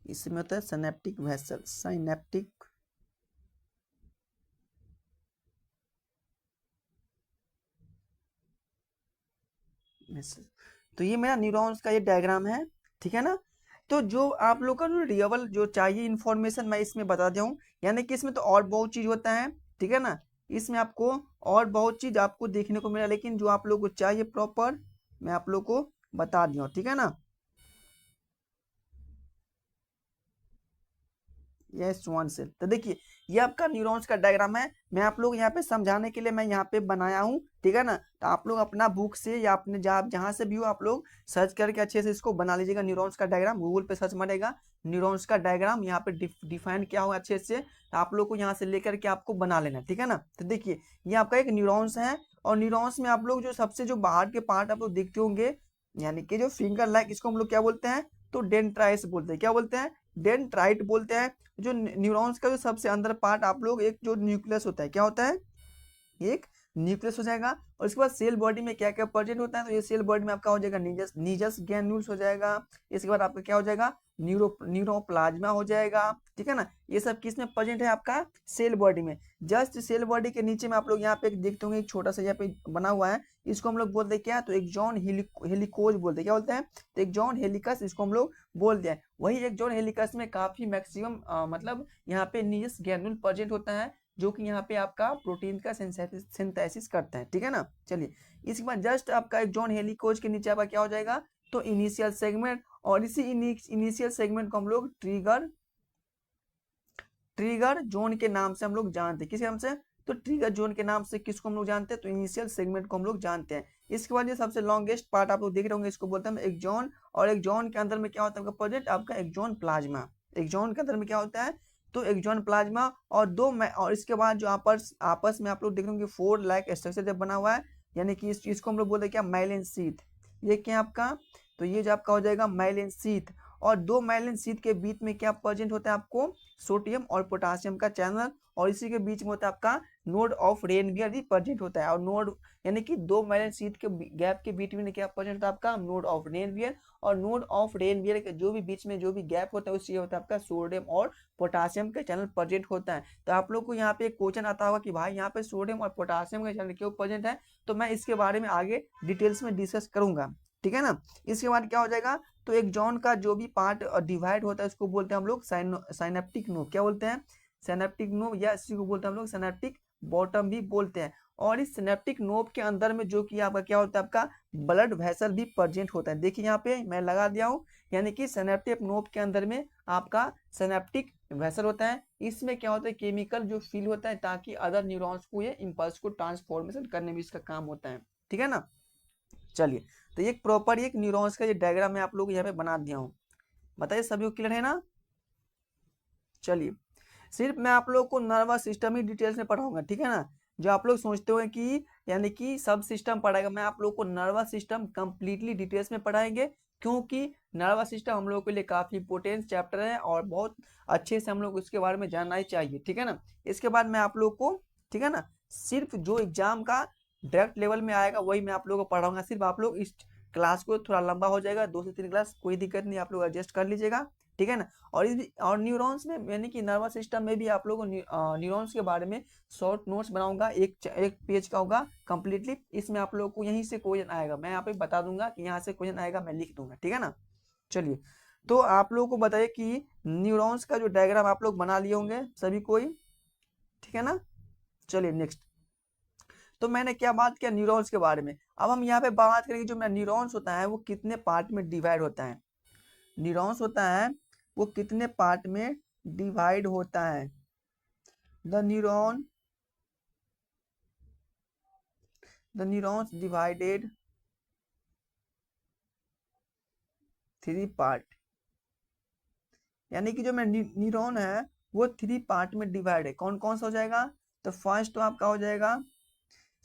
इसमें होता है सिनेप्टिक वेसल, सिनेप्टिक वेसल। तो ये मेरा न्यूरॉन्स का ये डायग्राम है, ठीक है ना। तो जो आप लोग का रियल जो चाहिए इन्फॉर्मेशन मैं इसमें बता दिया हूँ, यानी कि इसमें तो और बहुत चीज होता है, ठीक है ना। इसमें आपको और बहुत चीज आपको देखने को मिला, लेकिन जो आप लोग को चाहिए प्रॉपर मैं आप लोग को बता दिया हूँ, ठीक है ना। Yes one cell. तो देखिए ये आपका न्यूरॉन्स का डायग्राम है, मैं आप लोग यहाँ पे समझाने के लिए मैं यहाँ पे बनाया हूँ, ठीक है ना। तो आप लोग अपना बुक से या अपने जहाँ से भी हो आप लोग सर्च करके अच्छे से इसको बना लीजिएगा। न्यूरॉन्स का डायग्राम गूगल पे सर्च मारेगा, न्यूरॉन्स का डायग्राम यहाँ पे डिफाइन किया हुआ अच्छे से, तो आप लोग को यहाँ से लेकर के आपको बना लेना, ठीक है ना। तो देखिए ये आपका एक न्यूरॉन्स है, और न्यूरॉन्स में आप लोग जो सबसे जो बाहर के पार्ट आप लोग देखते होंगे, यानी कि जो फिंगर लाइक, इसको हम लोग क्या बोलते हैं, तो डेंड्राइट्स बोलते हैं, क्या बोलते हैं, डेंड्राइट बोलते हैं। जो न्यूरॉन्स का जो सबसे अंदर पार्ट आप लोग, एक जो न्यूक्लियस होता है, क्या होता है, एक न्यूक्लियस हो जाएगा। और इसके बाद सेल बॉडी में क्या क्या प्रेजेंट होता है, तो ये सेल बॉडी में आपका हो जाएगा नीजस नीजस ग्रैन्यूल्स हो जाएगा। इसके बाद आपका क्या हो जाएगा, न्यूरोप्लाज्मा हो जाएगा, ठीक है ना। ये सब किस में प्रेजेंट है, आपका सेल बॉडी में। जस्ट सेल बॉडी के नीचे में आप लोग यहाँ पे देखते होंगे एक छोटा सा यहाँ पे बना हुआ है, इसको हम लोग बोलते हैं क्या, तो एक जॉन हेलिकोज बोलते हैं, क्या बोलते हैं, तो एक जॉन हेलिकस इसको हम लोग बोलते हैं। वही एक जॉन हेलिकस में काफी मैक्सिमम मतलब यहाँ पे नीजस ग्रैन्यूल प्रेजेंट होता है, जो कि यहाँ पे आपका प्रोटीन का सिंथेसिस करता है, ठीक है ना। चलिए इसके बाद जस्ट आपका एक जॉन हेलिकोज के नीचे आपका क्या हो जाएगा, तो इनिशियल सेगमेंट। और इसी इनिशियल सेगमेंट को हम लोग ट्रिगर ट्रिगर जोन के नाम से हम लोग जानते हैं, किस नाम से, तो ट्रिगर जोन के नाम से किसको हम लोग जानते हैं, तो इनिशियल सेगमेंट को हम लोग जानते हैं। इसके बाद ये सबसे लॉन्गेस्ट पार्ट आप लोग देख रहे होंगे, इसको बोलते हैं एक जॉन। और एक जॉन के अंदर में क्या होता है आपका प्रोजेक्ट, आपका एक जॉन प्लाज्मा। एक जॉन के अंदर में क्या होता है, तो एक जॉन प्लाज्मा। और और इसके बाद जो आपस आपस में आप लोग देख रहे होंगे फोर लाइक स्ट्रक्चर जब बना हुआ है, यानी कि इसको हम लोग बोलते हैं क्या, माइलिन शीथ। ये क्या आपका, तो ये जो आपका हो जाएगा माइलिन शीथ। और दो माइलिन शीथ के बीच में क्या प्रेजेंट होता है आपको, सोडियम और पोटासियम का चैनल। और इसी के बीच में होता है आपका नोड ऑफ रेनवियर भी प्रेजेंट होता है। और नोड यानी कि दो माइलिन शीथ के गैप के बीच में क्या प्रेजेंट होता है आपका, नोड ऑफ रेनवियर। और नोड ऑफ रेनवियर के जो भी बीच में जो भी गैप होता है उससे होता है आपका सोडियम और पोटासियम का चैनल प्रेजेंट होता है। तो आप लोग को यहाँ पे एक क्वेश्चन आता होगा कि भाई यहाँ पे सोडियम और पोटासियम का चैनल क्यों प्रेजेंट है, तो मैं इसके बारे में आगे डिटेल्स में डिस्कस करूंगा, ठीक है ना। इसके बाद क्या हो जाएगा, तो एक जॉन का जो भी पार्ट डिवाइड होता है उसको बोलते हैं हम लोग साइनेप्टिक नोब, क्या बोलते हैं, सिनेप्टिक नोब, या इसी को बोलते हैं हम लोग सिनेप्टिक बॉटम भी बोलते हैं। और इस सिनेप्टिक नोब के अंदर में जो कि आपका क्या होता है, आपका ब्लड वेसल भी प्रेजेंट होता है। देखिए यहाँ पे मैं लगा दिया हूँ, यानी कि सिनेप्टिक नोब के अंदर में आपका सिनेप्टिक वेसल होता है। इसमें क्या होता है, केमिकल जो फील होता है, ताकि अदर न्यूरॉन्स को ये इम्पल्स को ट्रांसफॉर्मेशन करने में इसका काम होता है, ठीक है ना। चलिए तो ये प्रॉपर एक न्यूरॉन्स का ये डायग्राम मैं आप लोग यहाँ पे बना दिया हूँ। बताइए सभी को क्लियर है ना। चलिए सिर्फ मैं आप लोग को नर्वस सिस्टम ही डिटेल्स में पढ़ाऊंगा, ठीक है ना। जो आप लोग सोचते हो कि यानी कि सब सिस्टम पढ़ाएगा, मैं आप लोग को नर्वस सिस्टम कंप्लीटली डिटेल्स में पढ़ाएंगे, क्योंकि नर्वस सिस्टम हम लोग के लिए काफी इंपॉर्टेंट चैप्टर है, और बहुत अच्छे से हम लोग उसके बारे में जानना ही चाहिए, ठीक है ना। इसके बाद मैं आप लोग को, ठीक है ना, सिर्फ जो एग्जाम का डायरेक्ट लेवल में आएगा वही मैं आप लोग को पढ़ाऊंगा। सिर्फ आप लोग इस क्लास को थोड़ा लंबा हो जाएगा, 2 से 3 क्लास, कोई दिक्कत नहीं, आप लोग एडजस्ट कर लीजिएगा, ठीक है ना। और न्यूरॉन्स में यानी कि नर्वस सिस्टम में भी आप लोगों को न्यूरॉन्स के बारे में शॉर्ट नोट्स बनाऊंगा, एक पेज का होगा कंप्लीटली। इसमें आप लोगों को यहीं से क्वेश्चन आएगा, मैं यहाँ पे बता दूंगा कि यहाँ से क्वेश्चन आएगा, मैं लिख दूंगा, ठीक है ना। चलिए तो आप लोगों को बताइए कि न्यूरॉन्स का जो डायग्राम आप लोग बना लिए होंगे सभी कोई, ठीक है ना। चलिए नेक्स्ट, तो मैंने क्या बात किया न्यूरॉन्स के बारे में। अब हम यहाँ पे बात करेंगे जो न्यूरॉन्स होता है वो कितने पार्ट में डिवाइड होता है। न्यूरॉन्स होता है वो कितने पार्ट में डिवाइड होता है। The neuron the neurons divided 3 part, यानी कि जो न्यूरॉन है वो 3 पार्ट में डिवाइड है। कौन कौन सा हो जाएगा, तो फर्स्ट तो आपका हो जाएगा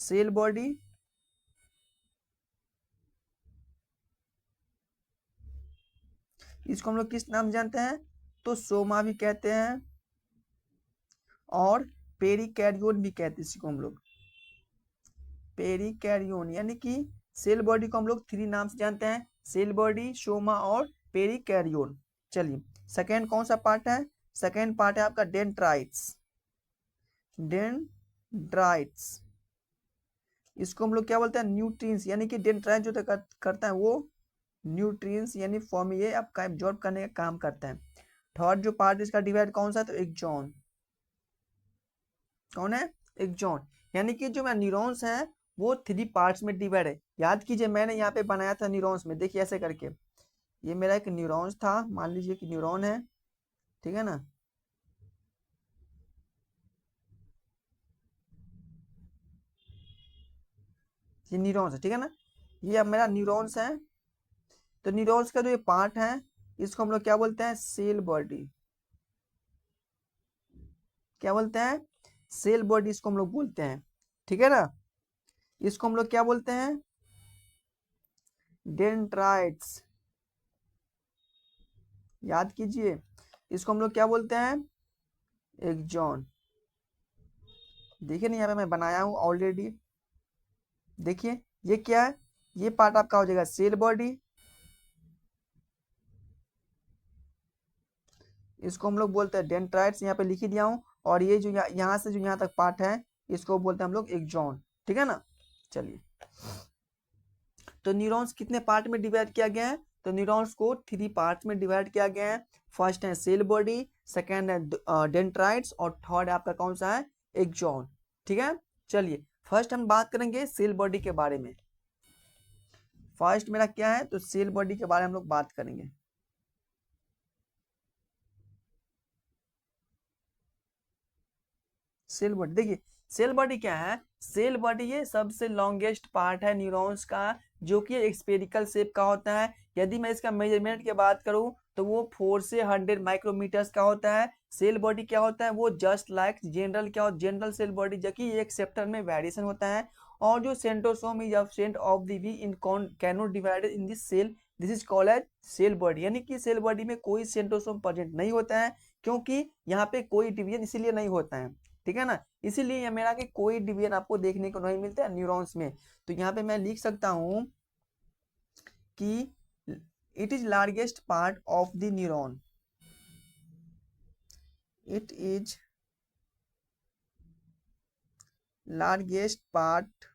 सेल बॉडी, इसको हम लोग किस नाम जानते हैं, तो सोमा भी कहते हैं और पेरिकैरियोन भी कहते हैं इसी को हम लोग। पेरिकैरियोन यानी कि सेल बॉडी को हम लोग 3 नाम से जानते हैं, सेल बॉडी, सोमा और पेरिकैरियोन। चलिए सेकेंड कौन सा पार्ट है? सेकेंड पार्ट है आपका डेंड्राइट्स। डेंड्राइट्स इसको हम लोग क्या बोलते हैं? न्यूट्रिएंट्स, यानी कि डेंड्राइट जो करता है वो न्यूट्रिएंट्स यानी फॉर्म ये आपका एब्जॉर्ब करने का काम करता है। थर्ड जो पार्ट इसका डिवाइड कौन सा है? तो एक्सॉन। कौन है? एक्सॉन। यानी कि जो न्यूरॉन्स है वो 3 पार्ट्स में डिवाइड है। याद कीजिए मैंने यहाँ पे बनाया था न्यूरॉन्स में, देखिए ऐसे करके, ये मेरा एक न्यूरॉन्स था, मान लीजिए कि न्यूरॉन है, ठीक है ना। ये न्यूरॉन्स है, ठीक है ना, ये अब मेरा न्यूरॉन्स है। तो न्यूरॉन्स का जो ये पार्ट है इसको हम लोग क्या बोलते हैं? Cell body. क्या बोलते हैं? सेल बॉडी इसको हम लोग बोलते हैं, ठीक है ना। इसको हम लोग क्या बोलते हैं? डेंड्राइट्स। याद कीजिए इसको हम लोग क्या बोलते हैं? एक्सॉन। देखिए ना यहाँ पे मैं बनाया हूँ ऑलरेडी, देखिए ये क्या है? ये पार्ट आपका हो जाएगा सेल बॉडी, इसको हम लोग बोलते हैं डेंड्राइट्स, यहाँ पे लिख ही दिया हूँ। और ये जो यहाँ से जो यहाँ तक पार्ट है इसको बोलते हैं हम लोग एक्सॉन, ठीक है ना। चलिए तो न्यूरॉन्स कितने पार्ट में डिवाइड किया गया है? तो न्यूरॉन्स को 3 पार्ट में डिवाइड किया गया है। फर्स्ट है सेल बॉडी, सेकेंड है डेंड्राइट्स और थर्ड आपका कौन सा है? एक्सॉन, ठीक है। चलिए फर्स्ट हम बात करेंगे सेल बॉडी के बारे में। फर्स्ट मेरा क्या है? तो सेल बॉडी के बारे में हम लोग बात करेंगे। सेल बॉडी देखिए, सेल बॉडी क्या है? सेल बॉडी ये सबसे लॉन्गेस्ट पार्ट है न्यूरॉन्स का, जो कि स्फेरिकल शेप का होता है। यदि मैं इसका मेजरमेंट की बात करूं तो वो 4 से 100 माइक्रोमीटर्स का होता है। सेल बॉडी क्या होता है? वो जस्ट लाइक जनरल क्या होता है? जनरल सेल बॉडी, जबकि एक सेक्टर में वेरिएशन होता है। और जो centrosome is absent of the we in cannot divided in this cell, this is called as cell body. यानी कि सेल बॉडी में कोई सेंट्रोसोम प्रेजेंट नहीं होता है, क्योंकि यहाँ पे कोई डिवीजन इसीलिए नहीं होता है, ठीक है ना। इसीलिए ये मेरा कि कोई डिवीजन आपको देखने को नहीं मिलता है न्यूरॉन्स में। तो यहाँ पे मैं लिख सकता हूँ कि it is largest part of the neuron. It is largest part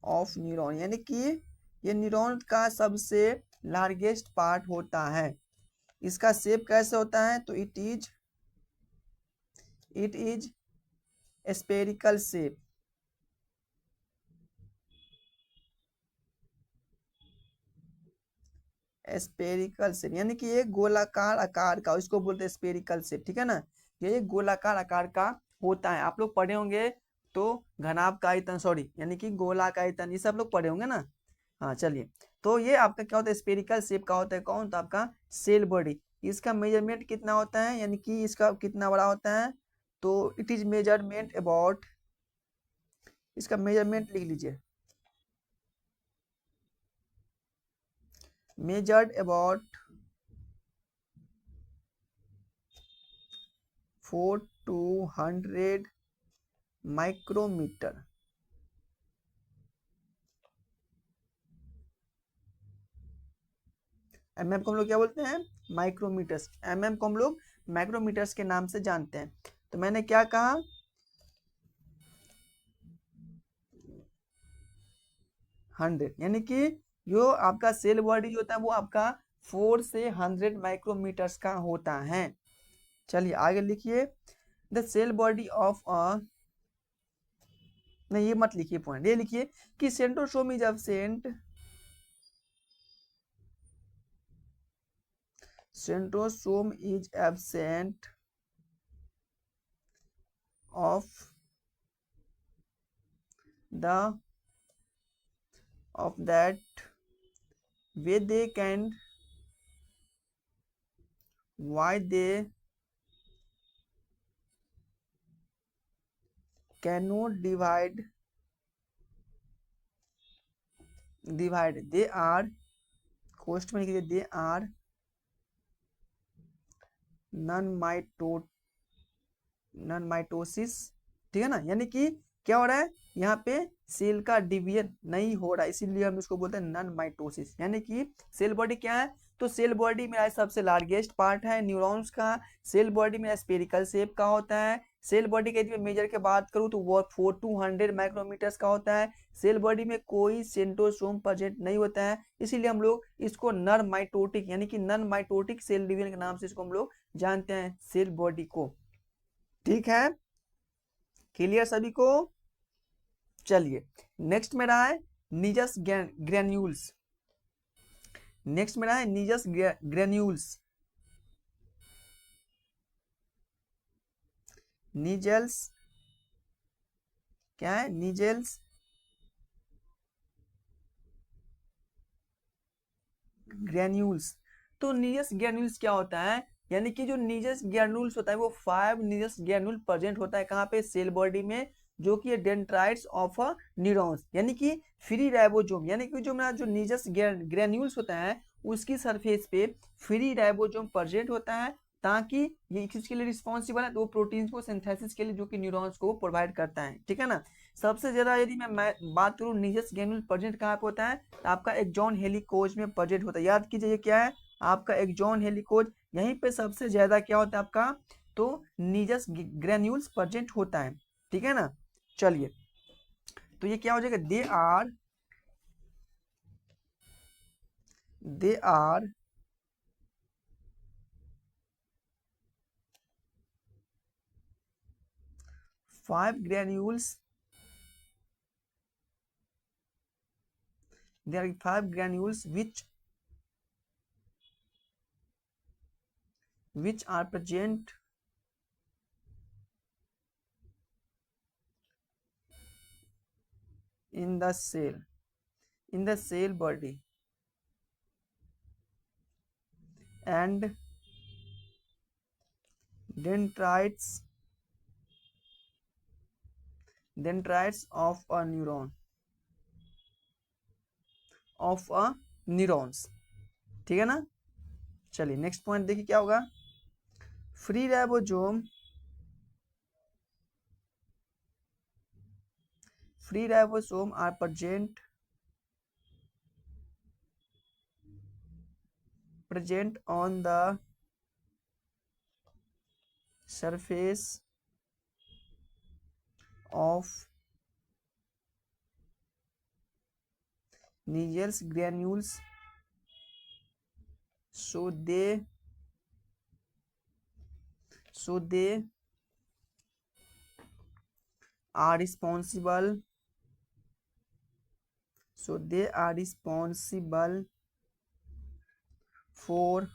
of neuron, यानी कि ये न्यूरॉन का सबसे लार्जेस्ट पार्ट होता है। इसका शेप कैसे होता है? तो it is spherical shape. Spherical shape यानी कि एक गोलाकार आकार का, इसको बोलते हैं स्पेरिकल शेप, ठीक है ना। ये एक गोलाकार आकार का होता है। आप लोग पढ़े होंगे तो घनाभ का आयतन, सॉरी, यानी कि गोला का आयतन, ये सब लोग पढ़े होंगे ना। हाँ चलिए, तो ये आपका क्या होता है? स्पेरिकल शेप का होता है। कौन? तो आपका सेल बॉडी। इसका मेजरमेंट कितना होता है, यानी कि इसका कितना बड़ा होता है? तो इट इज मेजरमेंट अबाउट, इसका मेजरमेंट लिख लीजिए, measured about 4 to 100 micrometre. Mm को हम लोग क्या बोलते हैं? माइक्रोमीटर्स। एमएम को हम लोग माइक्रोमीटर्स के नाम से जानते हैं। तो मैंने क्या कहा? 100, यानी कि जो आपका सेल बॉडी जो होता है वो आपका 4 से 100 माइक्रोमीटर्स का होता है। चलिए आगे लिखिए, the cell body of a, नहीं ये मत लिखिए पॉइंट, ये लिखिए कि centrosome is absent, centrosome is absent of the of that way they can, why they cannot divide they are, question में लिखिए they are non माइटो non mitosis, ठीक है ना, यानी कि क्या हो रहा है यहाँ पे सेल का डिवीजन नहीं हो रहा है, इसीलिए हम इसको बोलते हैं नॉन माइटोसिस। यानी कि सेल बॉडी क्या है, तो सेल बॉडी में सबसे लार्जेस्ट पार्ट है न्यूरॉन्स का। सेल बॉडी में स्पेरिकल शेप का होता है। सेल बॉडी के यदि मैं मेजर की बात करूँ तो वो 4 to 100 माइक्रोमीटर्स का होता है। सेल बॉडी में कोई सेंट्रोसोम प्रेजेंट नहीं होता है, इसीलिए हम लोग इसको नर माइटोटिक यानी कि नॉन माइटोटिक सेल डिवीजन के नाम से इसको हम लोग जानते हैं सेल बॉडी को। ठीक है, क्लियर सभी को। चलिए नेक्स्ट में रहा है निजस ग्रेन्यूल्स। नेक्स्ट में रहा है निजस ग्रेन्यूल्स। निजेल्स क्या है, निजेल्स ग्रेन्यूल्स। तो निजस ग्रेन्यूल्स क्या होता है, यानी कि जो निजस ग्रेन्यूल्स होता है वो 5 निजस ग्रेन्यूल प्रेजेंट होता है कहाँ पे, सेल बॉडी में, जो कि डेंड्राइट्स ऑफ न्यूरॉन्स, यानी कि फ्री राइबोसोम, यानी कि जो मेरा जो निजस ग्रेन्यूल्स होता है उसकी सरफेस पे फ्री राइबोसोम प्रेजेंट होता है, ताकि ये किसके लिए रिस्पॉन्सिबल है, तो वो प्रोटीन्स को सिंथेसिस के लिए जो कि न्यूरॉन्स को प्रोवाइड करता है। ठीक है ना। सबसे ज्यादा यदि मैं बात करूँ निजस ग्रेन्यूल प्रेजेंट कहाँ पे होता है, तो आपका एक्सॉन हेलिकोज में प्रेजेंट होता है। याद कीजिए क्या है आपका एक्सॉन हेलिकोज, यहीं पे सबसे ज्यादा क्या होता है आपका, तो निजस ग्रेन्यूल्स प्रेजेंट होता है। ठीक है ना। चलिए तो ये क्या हो जाएगा, they are 5 granules, there are 5 granules which are present in the cell body, and dendrites of a neurons। ठीक है ना। चलिए नेक्स्ट पॉइंट देखिए क्या होगा, free ribosome are present on the surface of Nigel's granules, so they are responsible for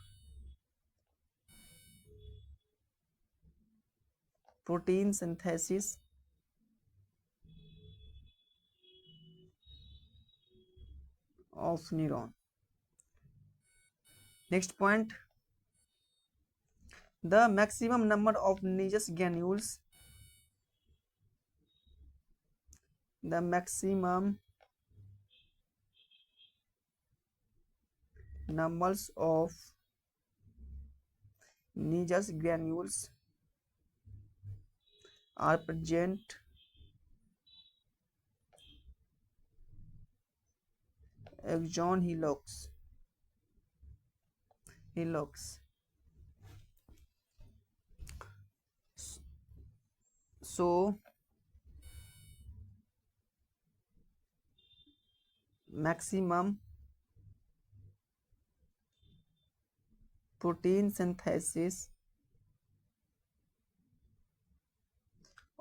protein synthesis of neuron। Next point, the maximum number of Nigel's granules, the maximum numbers of Nigel's granules are present axon helix, so maximum protein synthesis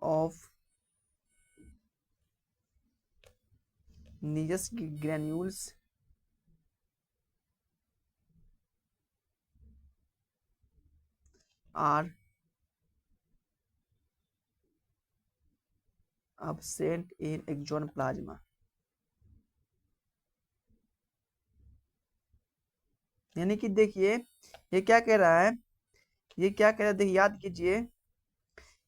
of Nigel's granules are absent in axon plasma। यानी कि देखिए ये क्या कह रहा है, देखिए याद कीजिए,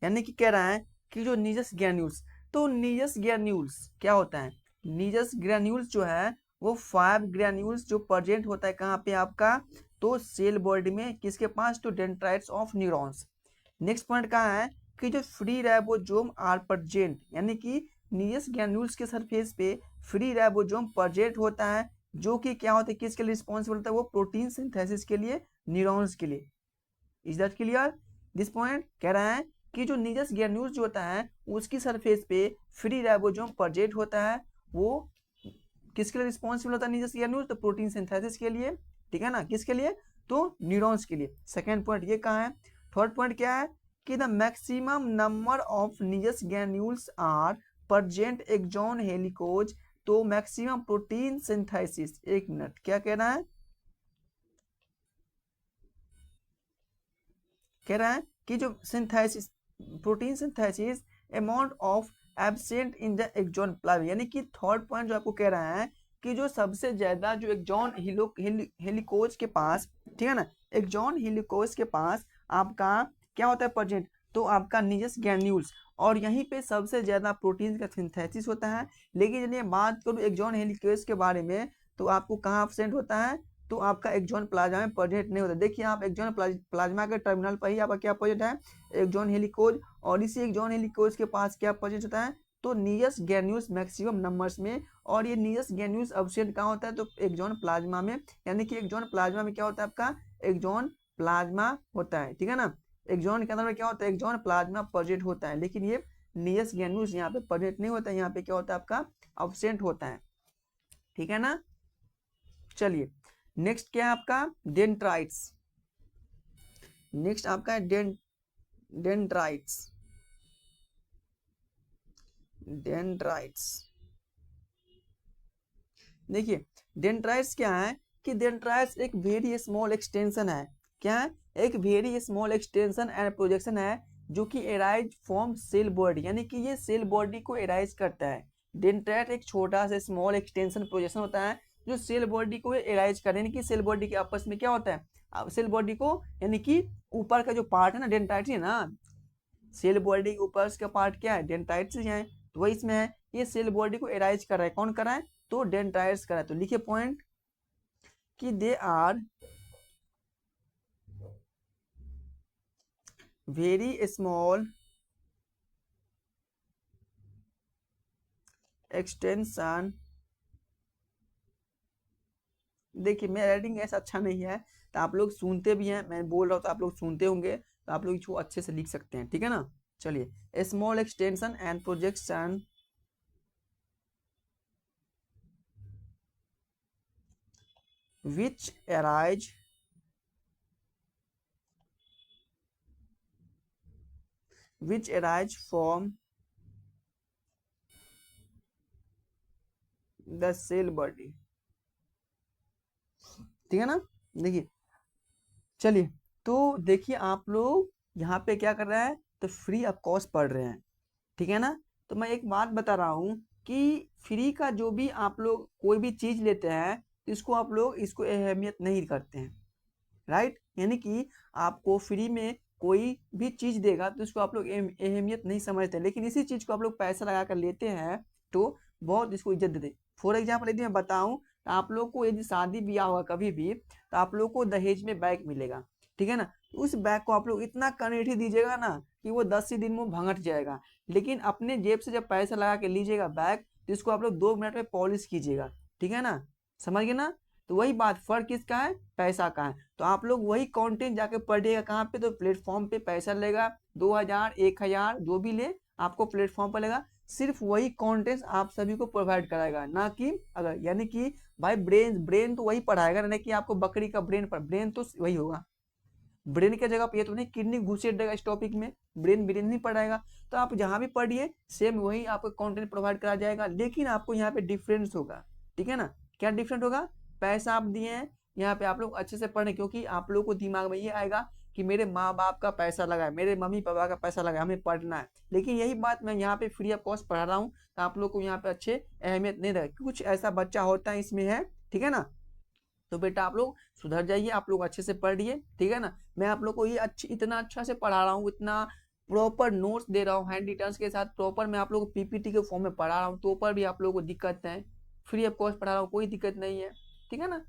यानी कि कह रहा है कि जो निजस ग्रेन्यूल्स, तो निजस ग्रेन्यूल्स क्या होता है, निजस ग्रेन्यूल्स जो है वो 5 ग्रेन्यूल्स जो प्रेजेंट होता है कहाँ पे आपका, तो सेल बॉडी में किसके पास, तो dendrites of neurons. Next point कहाँ है कि जो फ्री राइबोसोम आर प्रेजेंट, यानी कि नीयस ग्रैन्यूल्स के सरफेस पे फ्री राइबोसोम प्रेजेंट होता है, जो कि क्या होता है, किसके लिए रिस्पॉन्सिबल होता है, वो प्रोटीन सिंथेसिस के लिए, न्यूरॉन्स के लिए। Is that clear? This point कह रहा है कि जो नीजस ग्रैन्यूल्स जो होता है उसकी सरफेस पे फ्री राइबोसोम प्रेजेंट होता है, वो किसके लिए रिस्पॉन्सिबल होता है नीजस ग्रैन्यूल्स, तो प्रोटीन सिंथेसिस के लिए, ठीक है ना, किसके लिए, तो न्यूरॉन्स के लिए। सेकेंड पॉइंट ये कहाँ है। थर्ड पॉइंट क्या है कि the maximum number of Nissl granules are present axon hillock, तो मैक्सिमम प्रोटीन सिंथेसिस, एक मिनट क्या कह रहा है, कह रहा है कि जो synthesis, protein synthesis amount of absent in the axon plasma, यानी कि थर्ड पॉइंट जो आपको कह रहा है कि जो सबसे ज्यादा जो एक्सॉन हेलिकोज के पास, ठीक है ना, एक्सॉन हेलिकोज के पास आपका क्या होता है प्रेजेंट, तो आपका नीजस ग्रैन्यूल्स, और यहीं पे सबसे ज्यादा प्रोटीन का सिंथेसिस होता है। लेकिन यदि बात करूँ एक्सॉन हेलिकोज के बारे में, तो आपको कहाँ एब्सेंट होता है, तो आपका एक्सॉन प्लाज्मा में प्रेजेंट नहीं होता। देखिए आप एक्सॉन प्लाज्मा के टर्मिनल पर ही आपका क्या प्रेजेंट है, एक्सॉन हेलिकोज, और इसी एक्सॉन हेलिकोज के पास क्या प्रेजेंट होता है, तो नीयस ग्रैन्यूल्स मैक्सिमम नंबर्स में, और ये नीयस ग्रैन्यूल्स एब्सेंट कहाँ होता है, तो एक्सॉन प्लाज्मा में, यानी कि एक्सॉन प्लाज्मा में क्या होता है आपका, एक्सॉन प्लाज्मा होता है, ठीक है ना, एक्सॉन के अंदर में क्या होता है, एक्सॉन प्लाज्मा प्रेजेंट होता है, लेकिन ये नीयस ग्रैन्यूल्स यहाँ पे प्रेजेंट नहीं होता है, यहाँ पे क्या होता है आपका एब्सेंट होता है, ठीक है ना। चलिए नेक्स्ट क्या है आपका, डेंड्राइट्स। नेक्स्ट आपका है डेंड्राइट्स, डेंड्राइट्स। देखिए डेंड्राइट्स क्या है कि डेंड्राइट्स एक वेरी स्मॉल एक्सटेंशन है, क्या है, एक very small extension and projection है, जो कि एराइज फ्रॉम सेल बॉडी, यानी कि ये सेल बॉडी को एराइज करता है। डेंड्राइट एक छोटा सा स्मॉल एक्सटेंशन प्रोजेक्शन होता है जो सेल बॉडी को एराइज करे, यानी कि सेल बॉडी के आपस में क्या होता है, सेल बॉडी को, यानी कि ऊपर का जो पार्ट है ना डेंड्राइट्स है ना, सेल बॉडी के ऊपर का पार्ट क्या है, डेंड्राइट्स है, तो वही इसमें है, ये सेल बॉडी को एराइज कर रहा है, कौन कर रहा है, तो डेंड्राइट्स कर रहा है। तो लिखिए पॉइंट कि they are very small extension. देखिए मेरा राइटिंग ऐसा अच्छा नहीं है, तो आप लोग सुनते भी हैं, मैं बोल रहा हूँ तो आप लोग सुनते होंगे, तो आप लोग इसको अच्छे से लिख सकते हैं, ठीक है ना। चलिए small extension and projection which arise from the cell body, ठीक है ना। देखिए चलिए, तो देखिए आप लोग यहाँ पे क्या कर रहे हैं, तो फ्री ऑफ कॉस्ट पढ़ रहे हैं, ठीक है ना। तो मैं एक बात बता रहा हूँ कि फ्री का जो भी आप लोग कोई भी चीज लेते हैं, इसको आप लोग इसको अहमियत नहीं करते हैं, राइट, यानी कि आपको फ्री में कोई भी चीज देगा तो इसको आप लोग अहमियत नहीं समझते, लेकिन इसी चीज को आप लोग पैसा लगा कर लेते हैं तो बहुत इसको इज्जत देते। फॉर एग्जाम्पल यदि मैं बताऊं, तो आप लोग को यदि शादी ब्याह होगा कभी भी, तो आप लोग को दहेज में बैग मिलेगा, ठीक है ना, तो उस बैग को आप लोग इतना कनेठी दीजिएगा ना कि वो 10 ही दिन में भंगट जाएगा, लेकिन अपने जेब से जब पैसा लगा के लीजिएगा बैग, तो इसको आप लोग 2 मिनट में पॉलिश कीजिएगा, ठीक है ना, समझ गए ना। तो वही बात, फर्क किसका है, पैसा का है। तो आप लोग वही कंटेंट जाके पढ़िएगा कहाँ पे, तो प्लेटफॉर्म पे पैसा लेगा, 2000 1000 जो भी ले आपको प्लेटफॉर्म पर लेगा, सिर्फ वही कंटेंट आप सभी को प्रोवाइड कराएगा, ना कि अगर, यानी कि भाई ब्रेन तो वही पढ़ाएगा ना, कि आपको बकरी का ब्रेन पर, ब्रेन तो वही होगा, ब्रेन की जगह पे ये तो नहीं किडनी घुसेड़ देगा इस टॉपिक में, ब्रेन नहीं पढ़ाएगा। तो आप जहाँ भी पढ़िए सेम वही आपको कंटेंट प्रोवाइड करा जाएगा, लेकिन आपको यहाँ पे डिफरेंस होगा, ठीक है ना। क्या डिफरेंट होगा, पैसा आप दिए हैं, यहाँ पे आप लोग अच्छे से पढ़ें, क्योंकि आप लोग को दिमाग में ये आएगा कि मेरे माँ बाप का पैसा लगा है, मेरे मम्मी पापा का पैसा लगा है, हमें पढ़ना है। लेकिन यही बात मैं यहाँ पे फ्री ऑफ कॉस्ट पढ़ा रहा हूँ, तो आप लोग को यहाँ पे अच्छे अहमियत नहीं रहेगा, कुछ ऐसा बच्चा होता है इसमें है, ठीक है ना। तो बेटा आप लोग सुधर जाइए, आप लोग अच्छे से पढ़िए, ठीक है ना। मैं आप लोग को ये इतना अच्छा से पढ़ा रहा हूँ, इतना प्रॉपर नोट्स दे रहा हूँ हैंड रिटर्न्स के साथ, प्रॉपर मैं आप लोग को पीपीटी के फॉर्म में पढ़ा रहा हूँ, तो पर भी आप लोगों को दिक्कत है, फ्री ऑफ कॉस्ट पढ़ा रहा हूँ, कोई दिक्कत नहीं है, ठीक है ना।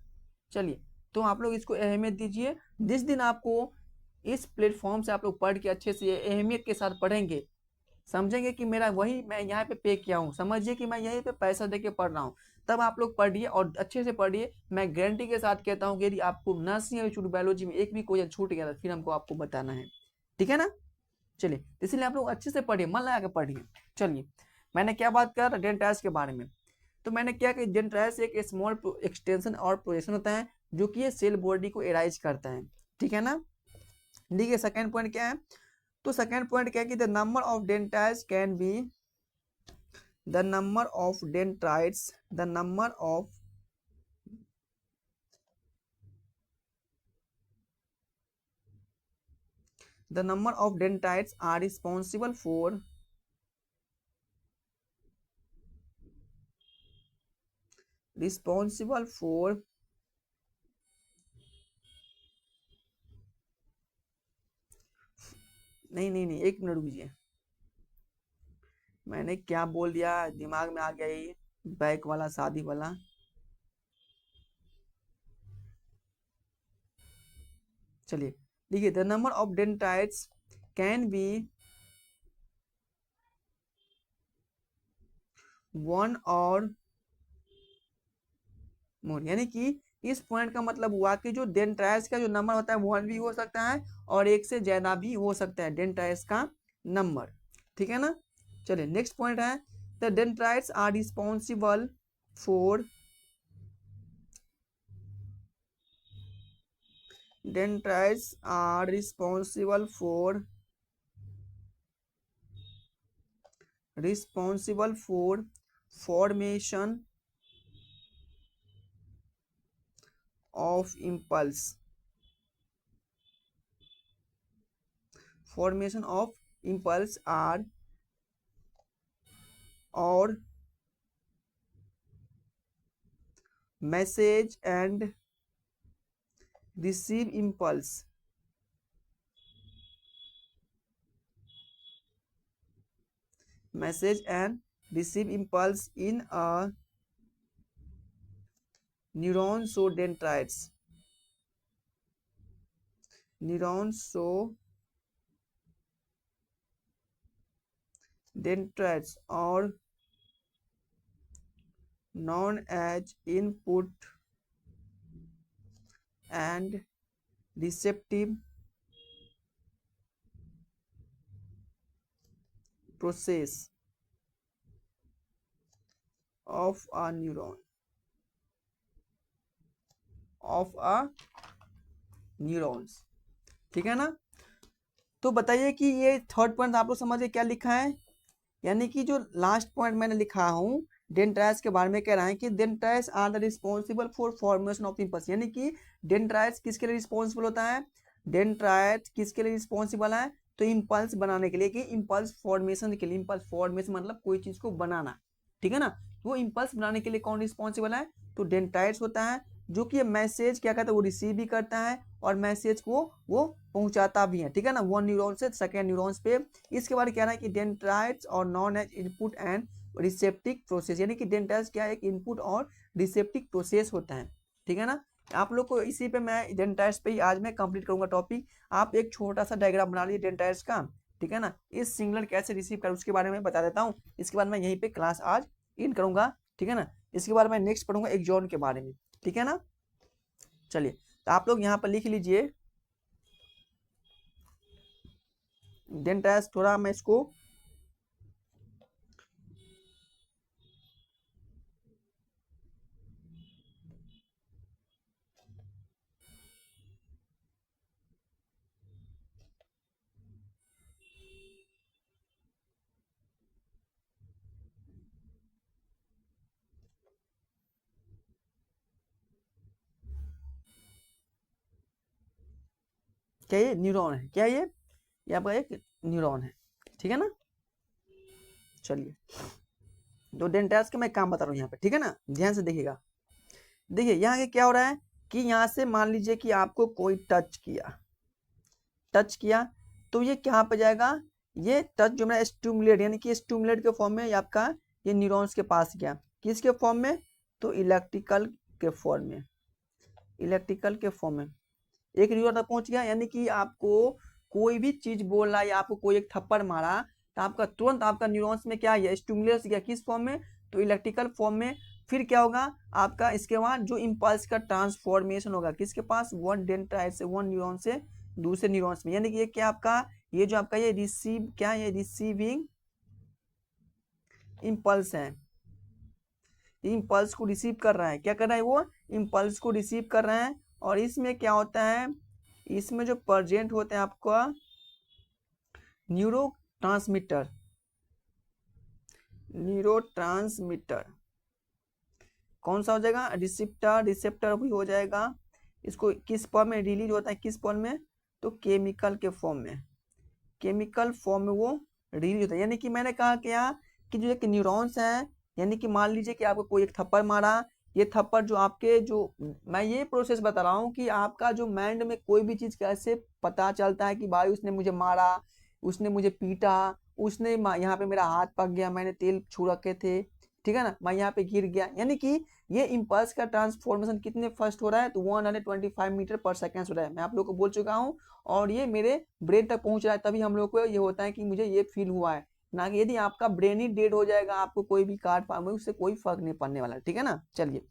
चलिए तो आप लोग इसको अहमियत दीजिए। जिस दिन आपको इस प्लेटफॉर्म से आप लोग पढ़ के अच्छे से अहमियत के साथ पढ़ेंगे, समझेंगे कि मेरा वही मैं यहाँ पे पे किया हूँ, समझिए कि मैं यहीं पे पैसा दे के पढ़ रहा हूँ, तब आप लोग पढ़िए और अच्छे से पढ़िए। मैं गारंटी के साथ कहता हूँ कि यदि आपको नर्सिंग या बायोलॉजी में एक भी क्वेश्चन छूट गया तो फिर हमको आपको बताना है, ठीक है ना। चलिए, इसलिए आप लोग अच्छे से पढ़िए, मन लगा के पढ़िए। चलिए, मैंने क्या बात कर डेंटाइल्स के बारे में, तो मैंने क्या कि डेंटाइल्स एक स्मॉल एक्सटेंशन और प्रोजेक्शन होता है जो कि ये सेल बॉडी को एराइज करता है, ठीक है ना। देखिए सेकेंड पॉइंट क्या है, तो सेकेंड पॉइंट क्या है कि the number of dendrites can be the number of dendrites the number of dendrites are responsible for नहीं, एक मिनट रुकिए, मैंने क्या बोल दिया, दिमाग में आ गया ये बैक वाला शादी वाला। चलिए देखिए, the number of dendrites can be 1 और मोर, यानी कि इस पॉइंट का मतलब हुआ कि जो डेंटाइट्स का जो नंबर होता है 1 भी हो सकता है और एक से ज्यादा भी हो सकता है डेंटाइट्स का नंबर, ठीक है ना। चलिए नेक्स्ट पॉइंट है, the dendrites are responsible for dendrites are responsible for formation of impulse or और message and receive impulse in a neuron so dendrites are known as input and receptive process of a neurons, ठीक है ना। तो बताइए कि ये third point आप लोग समझे क्या लिखा है, यानी कि जो लास्ट पॉइंट मैंने लिखा हूँ डेंड्राइट्स के बारे में कह रहा है कि dendrites are the responsible for formation of impulse, यानी कि डेंड्राइट्स किसके लिए रिस्पॉन्सिबल होता है, डेंड्राइट्स किसके लिए रिस्पॉन्सिबल है, तो इम्पल्स बनाने के लिए, कि इम्पल्स फॉर्मेशन के लिए, इम्पल्स फॉर्मेशन मतलब कोई चीज को बनाना, ठीक है ना। वो इम्पल्स बनाने के लिए कौन रिस्पॉन्सिबल है, तो डेंड्राइट्स होता है, जो कि मैसेज क्या कहता है वो रिसीव भी करता है और मैसेज को वो पहुंचाता भी है, ठीक है ना, वन न्यूरॉन से सेकेंड न्यूरॉन्स पे। इसके बारे में कह रहा है कि डेंड्राइट्स और known as input and receptive process, यानी कि डेंड्राइट्स क्या है, एक इनपुट और रिसेप्टिक प्रोसेस होता है, ठीक है ना। आप लोग को इसी पे मैं डेंड्राइट्स पे ही आज मैं कंप्लीट करूंगा टॉपिक। आप एक छोटा सा डायग्राम बना लीजिए डेंड्राइट्स का, ठीक है ना। इस सिग्नल कैसे रिसीव कर उसके बारे में बता देता हूँ, इसके बाद मैं यहीं पे क्लास आज इन करूंगा, ठीक है ना। इसके बाद मैं नेक्स्ट पढ़ूंगा एक्सॉन के बारे में, ठीक है ना। चलिए, तो आप लोग यहाँ पर लिख लीजिए डेंड्राइट्स, थोड़ा मैं इसको क्या, ये न्यूरॉन है क्या, ये आपका एक न्यूरॉन है, ठीक है ना। चलिए, तो डेंड्राइट्स का मैं काम बता रहा हूँ यहाँ पे, ठीक है ना, ध्यान से देखिएगा। देखिए यहाँ के क्या हो रहा है कि यहाँ से मान लीजिए कि आपको कोई टच किया तो ये कहाँ पे जाएगा, ये टच जो मेरा स्टिमुलेट, यानी कि स्टिमुलेट के फॉर्म में आपका ये न्यूरॉन्स के पास गया, किसके फॉर्म में, तो इलेक्ट्रिकल के फॉर्म में, इलेक्ट्रिकल के फॉर्म में। एक न्यूरॉन तक पहुंच गया, यानी कि आपको कोई भी चीज बोल रहा है या आपको कोई एक थप्पड़ मारा तो आपका तुरंत आपका न्यूरॉन्स में क्या है, स्टिमुलस गया, किस फॉर्म में, तो इलेक्ट्रिकल फॉर्म में। फिर क्या होगा आपका, इसके बाद जो इम्पल्स का ट्रांसफॉर्मेशन होगा किसके पास, वन डेंड्राइट से, वन न्यूरॉन से दूसरे न्यूरॉन्स में। यानी कि ये क्या आपका, ये जो आपका ये रिसीव क्या है, ये रिसीविंग इम्पल्स है, इम्पल्स को रिसीव कर रहा है। क्या कर रहा है वो, इम्पल्स को रिसीव कर रहा है। और इसमें क्या होता है, इसमें जो प्रेजेंट होते हैं आपका न्यूरो ट्रांसमीटर, न्यूरो ट्रांसमीटर कौन सा हो जाएगा, रिसिप्टर, रिसेप्टर भी हो जाएगा। इसको किस फॉर्म में रिलीज होता है, किस फॉर्म में, तो केमिकल के फॉर्म में, केमिकल फॉर्म में वो रिलीज होता है। यानी कि मैंने कहा क्या कि जो एक न्यूरॉन्स है, यानी कि मान लीजिए कि आपको कोई एक थप्पड़ मारा, ये थप्पड़ जो आपके जो, मैं ये प्रोसेस बता रहा हूँ कि आपका जो माइंड में कोई भी चीज कैसे पता चलता है कि भाई उसने मुझे मारा, उसने मुझे पीटा, उसने यहाँ पे मेरा हाथ पक गया, मैंने तेल छू रखे थे, ठीक है ना, मैं यहाँ पे गिर गया। यानी कि ये इम्पल्स का ट्रांसफॉर्मेशन कितने फर्स्ट हो रहा है, तो 125 मीटर पर सेकेंड हो रहा है। मैं आप लोग को बोल चुका हूँ, और ये मेरे ब्रेन तक पहुंच रहा है, तभी हम लोग को ये होता है कि मुझे ये फील हुआ है। ना कि यदि आपका ब्रेन ही डेड हो जाएगा, आपको कोई भी कार्ड पाए उससे कोई फर्क नहीं पड़ने वाला, ठीक है ना। चलिए,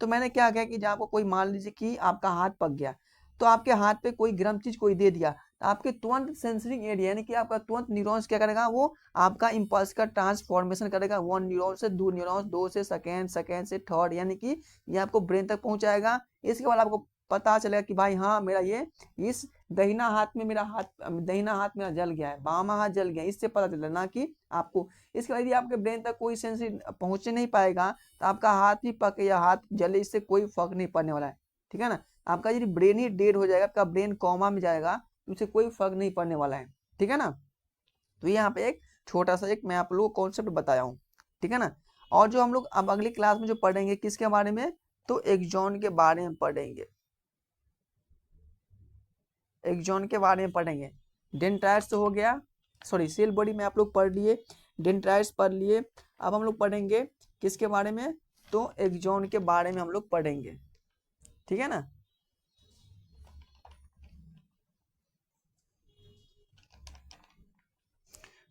तो मैंने क्या किया कि जब आपको कोई मान लीजिए कि आपका हाथ पक गया, तो आपके हाथ पे कोई गर्म चीज कोई दे दिया, तो आपके तुरंत सेंसरिंग एरिया, यानी कि आपका तुरंत न्यूरॉन्स क्या करेगा, वो आपका इम्पल्स का ट्रांसफॉर्मेशन करेगा, वन न्यूरॉन से दो न्यूरॉन्स, दो से सेकेंड, सेकेंड से थर्ड, यानी कि ये आपको ब्रेन तक पहुंचाएगा। इसके बाद आपको पता चलेगा कि भाई हाँ मेरा ये इस दहिना हाथ में मेरा हाथ, दहिना हाथ मेरा जल गया है, बामा हाथ जल गया, इससे पता चला, ना कि आपको। इसके बाद यदि आपके ब्रेन तक कोई सेंस पहुंचने नहीं पाएगा, तो आपका हाथ भी पके या हाथ जले, इससे कोई फर्क नहीं पड़ने वाला है, ठीक है ना। आपका यदि ब्रेन ही डेड हो जाएगा, आपका ब्रेन कोमा में जाएगा, तो उससे कोई फर्क नहीं पड़ने वाला है, ठीक है ना। तो यहाँ पे एक छोटा सा एक मैं आप लोगों को कॉन्सेप्ट बताया हूँ, ठीक है ना। और जो हम लोग अब अगली क्लास में जो पढ़ेंगे किसके बारे में, तो एक्सॉन के बारे में पढ़ेंगे, एक्सॉन के बारे में पढ़ेंगे। डेंड्राइट्स तो हो गया, सॉरी सेल बॉडी में आप लोग पढ़ लिए, डेंड्राइट्स पढ़ लिए। अब हम लोग पढ़ेंगे किसके बारे में, तो एक्सॉन के बारे में हम लोग पढ़ेंगे, ठीक है ना।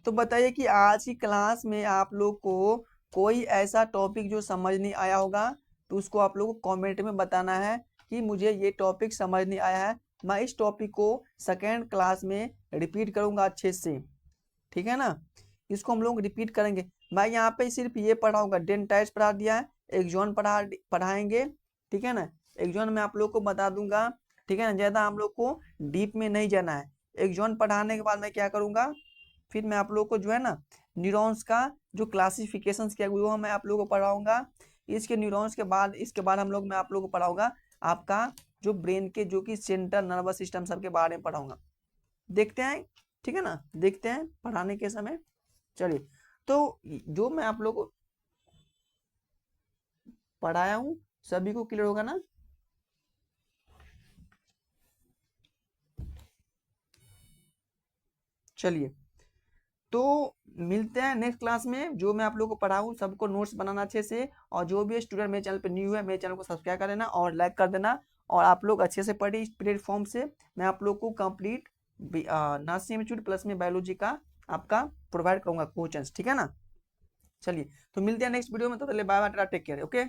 तो बताइए कि आज की क्लास में आप लोग को कोई ऐसा टॉपिक जो समझ नहीं आया होगा, तो उसको आप लोग को कमेंट में बताना है कि मुझे ये टॉपिक समझ नहीं आया है। मैं इस टॉपिक को सेकेंड क्लास में रिपीट करूंगा अच्छे से, ठीक है ना। इसको हम लोग रिपीट करेंगे। मैं यहाँ पे सिर्फ ये पढ़ाऊंगा, डेंटाइट्स पढ़ा दिया है, एक्सॉन पढ़ाएंगे, ठीक है ना। एक्सॉन में आप लोग को बता दूंगा, ठीक है ना, ज्यादा हम लोग को डीप में नहीं जाना है। एक्सॉन पढ़ाने के बाद मैं क्या करूंगा, फिर मैं आप लोग को जो है ना न्यूरॉन्स का जो क्लासिफिकेशंस किया वो मैं आप लोग को पढ़ाऊंगा। इसके न्यूरॉन्स के बाद, इसके बाद हम लोग मैं आप लोग को पढ़ाऊंगा आपका जो ब्रेन के जो कि सेंट्रल नर्वस सिस्टम सब के बारे में पढ़ाऊंगा। देखते हैं, ठीक है ना, देखते हैं पढ़ाने के समय। चलिए, तो जो मैं आप लोग को पढ़ाया हूँ सभी को क्लियर होगा ना। चलिए, तो मिलते हैं नेक्स्ट क्लास में। जो मैं आप लोगों को पढ़ाऊँ सबको नोट्स बनाना अच्छे से, और जो भी स्टूडेंट मेरे चैनल पे न्यू है मेरे चैनल को सब्सक्राइब कर देना और लाइक कर देना। और आप लोग अच्छे से पढ़िए इस प्लेटफॉर्म से। मैं आप लोग को कंप्लीट नर्सिंग इंस्टीट्यूट प्लस में बायोलॉजी का आपका प्रोवाइड करूंगा क्वेश्चंस, ठीक है ना। चलिए, तो मिलते हैं नेक्स्ट वीडियो में, तो पहले bye bye, take care, okay.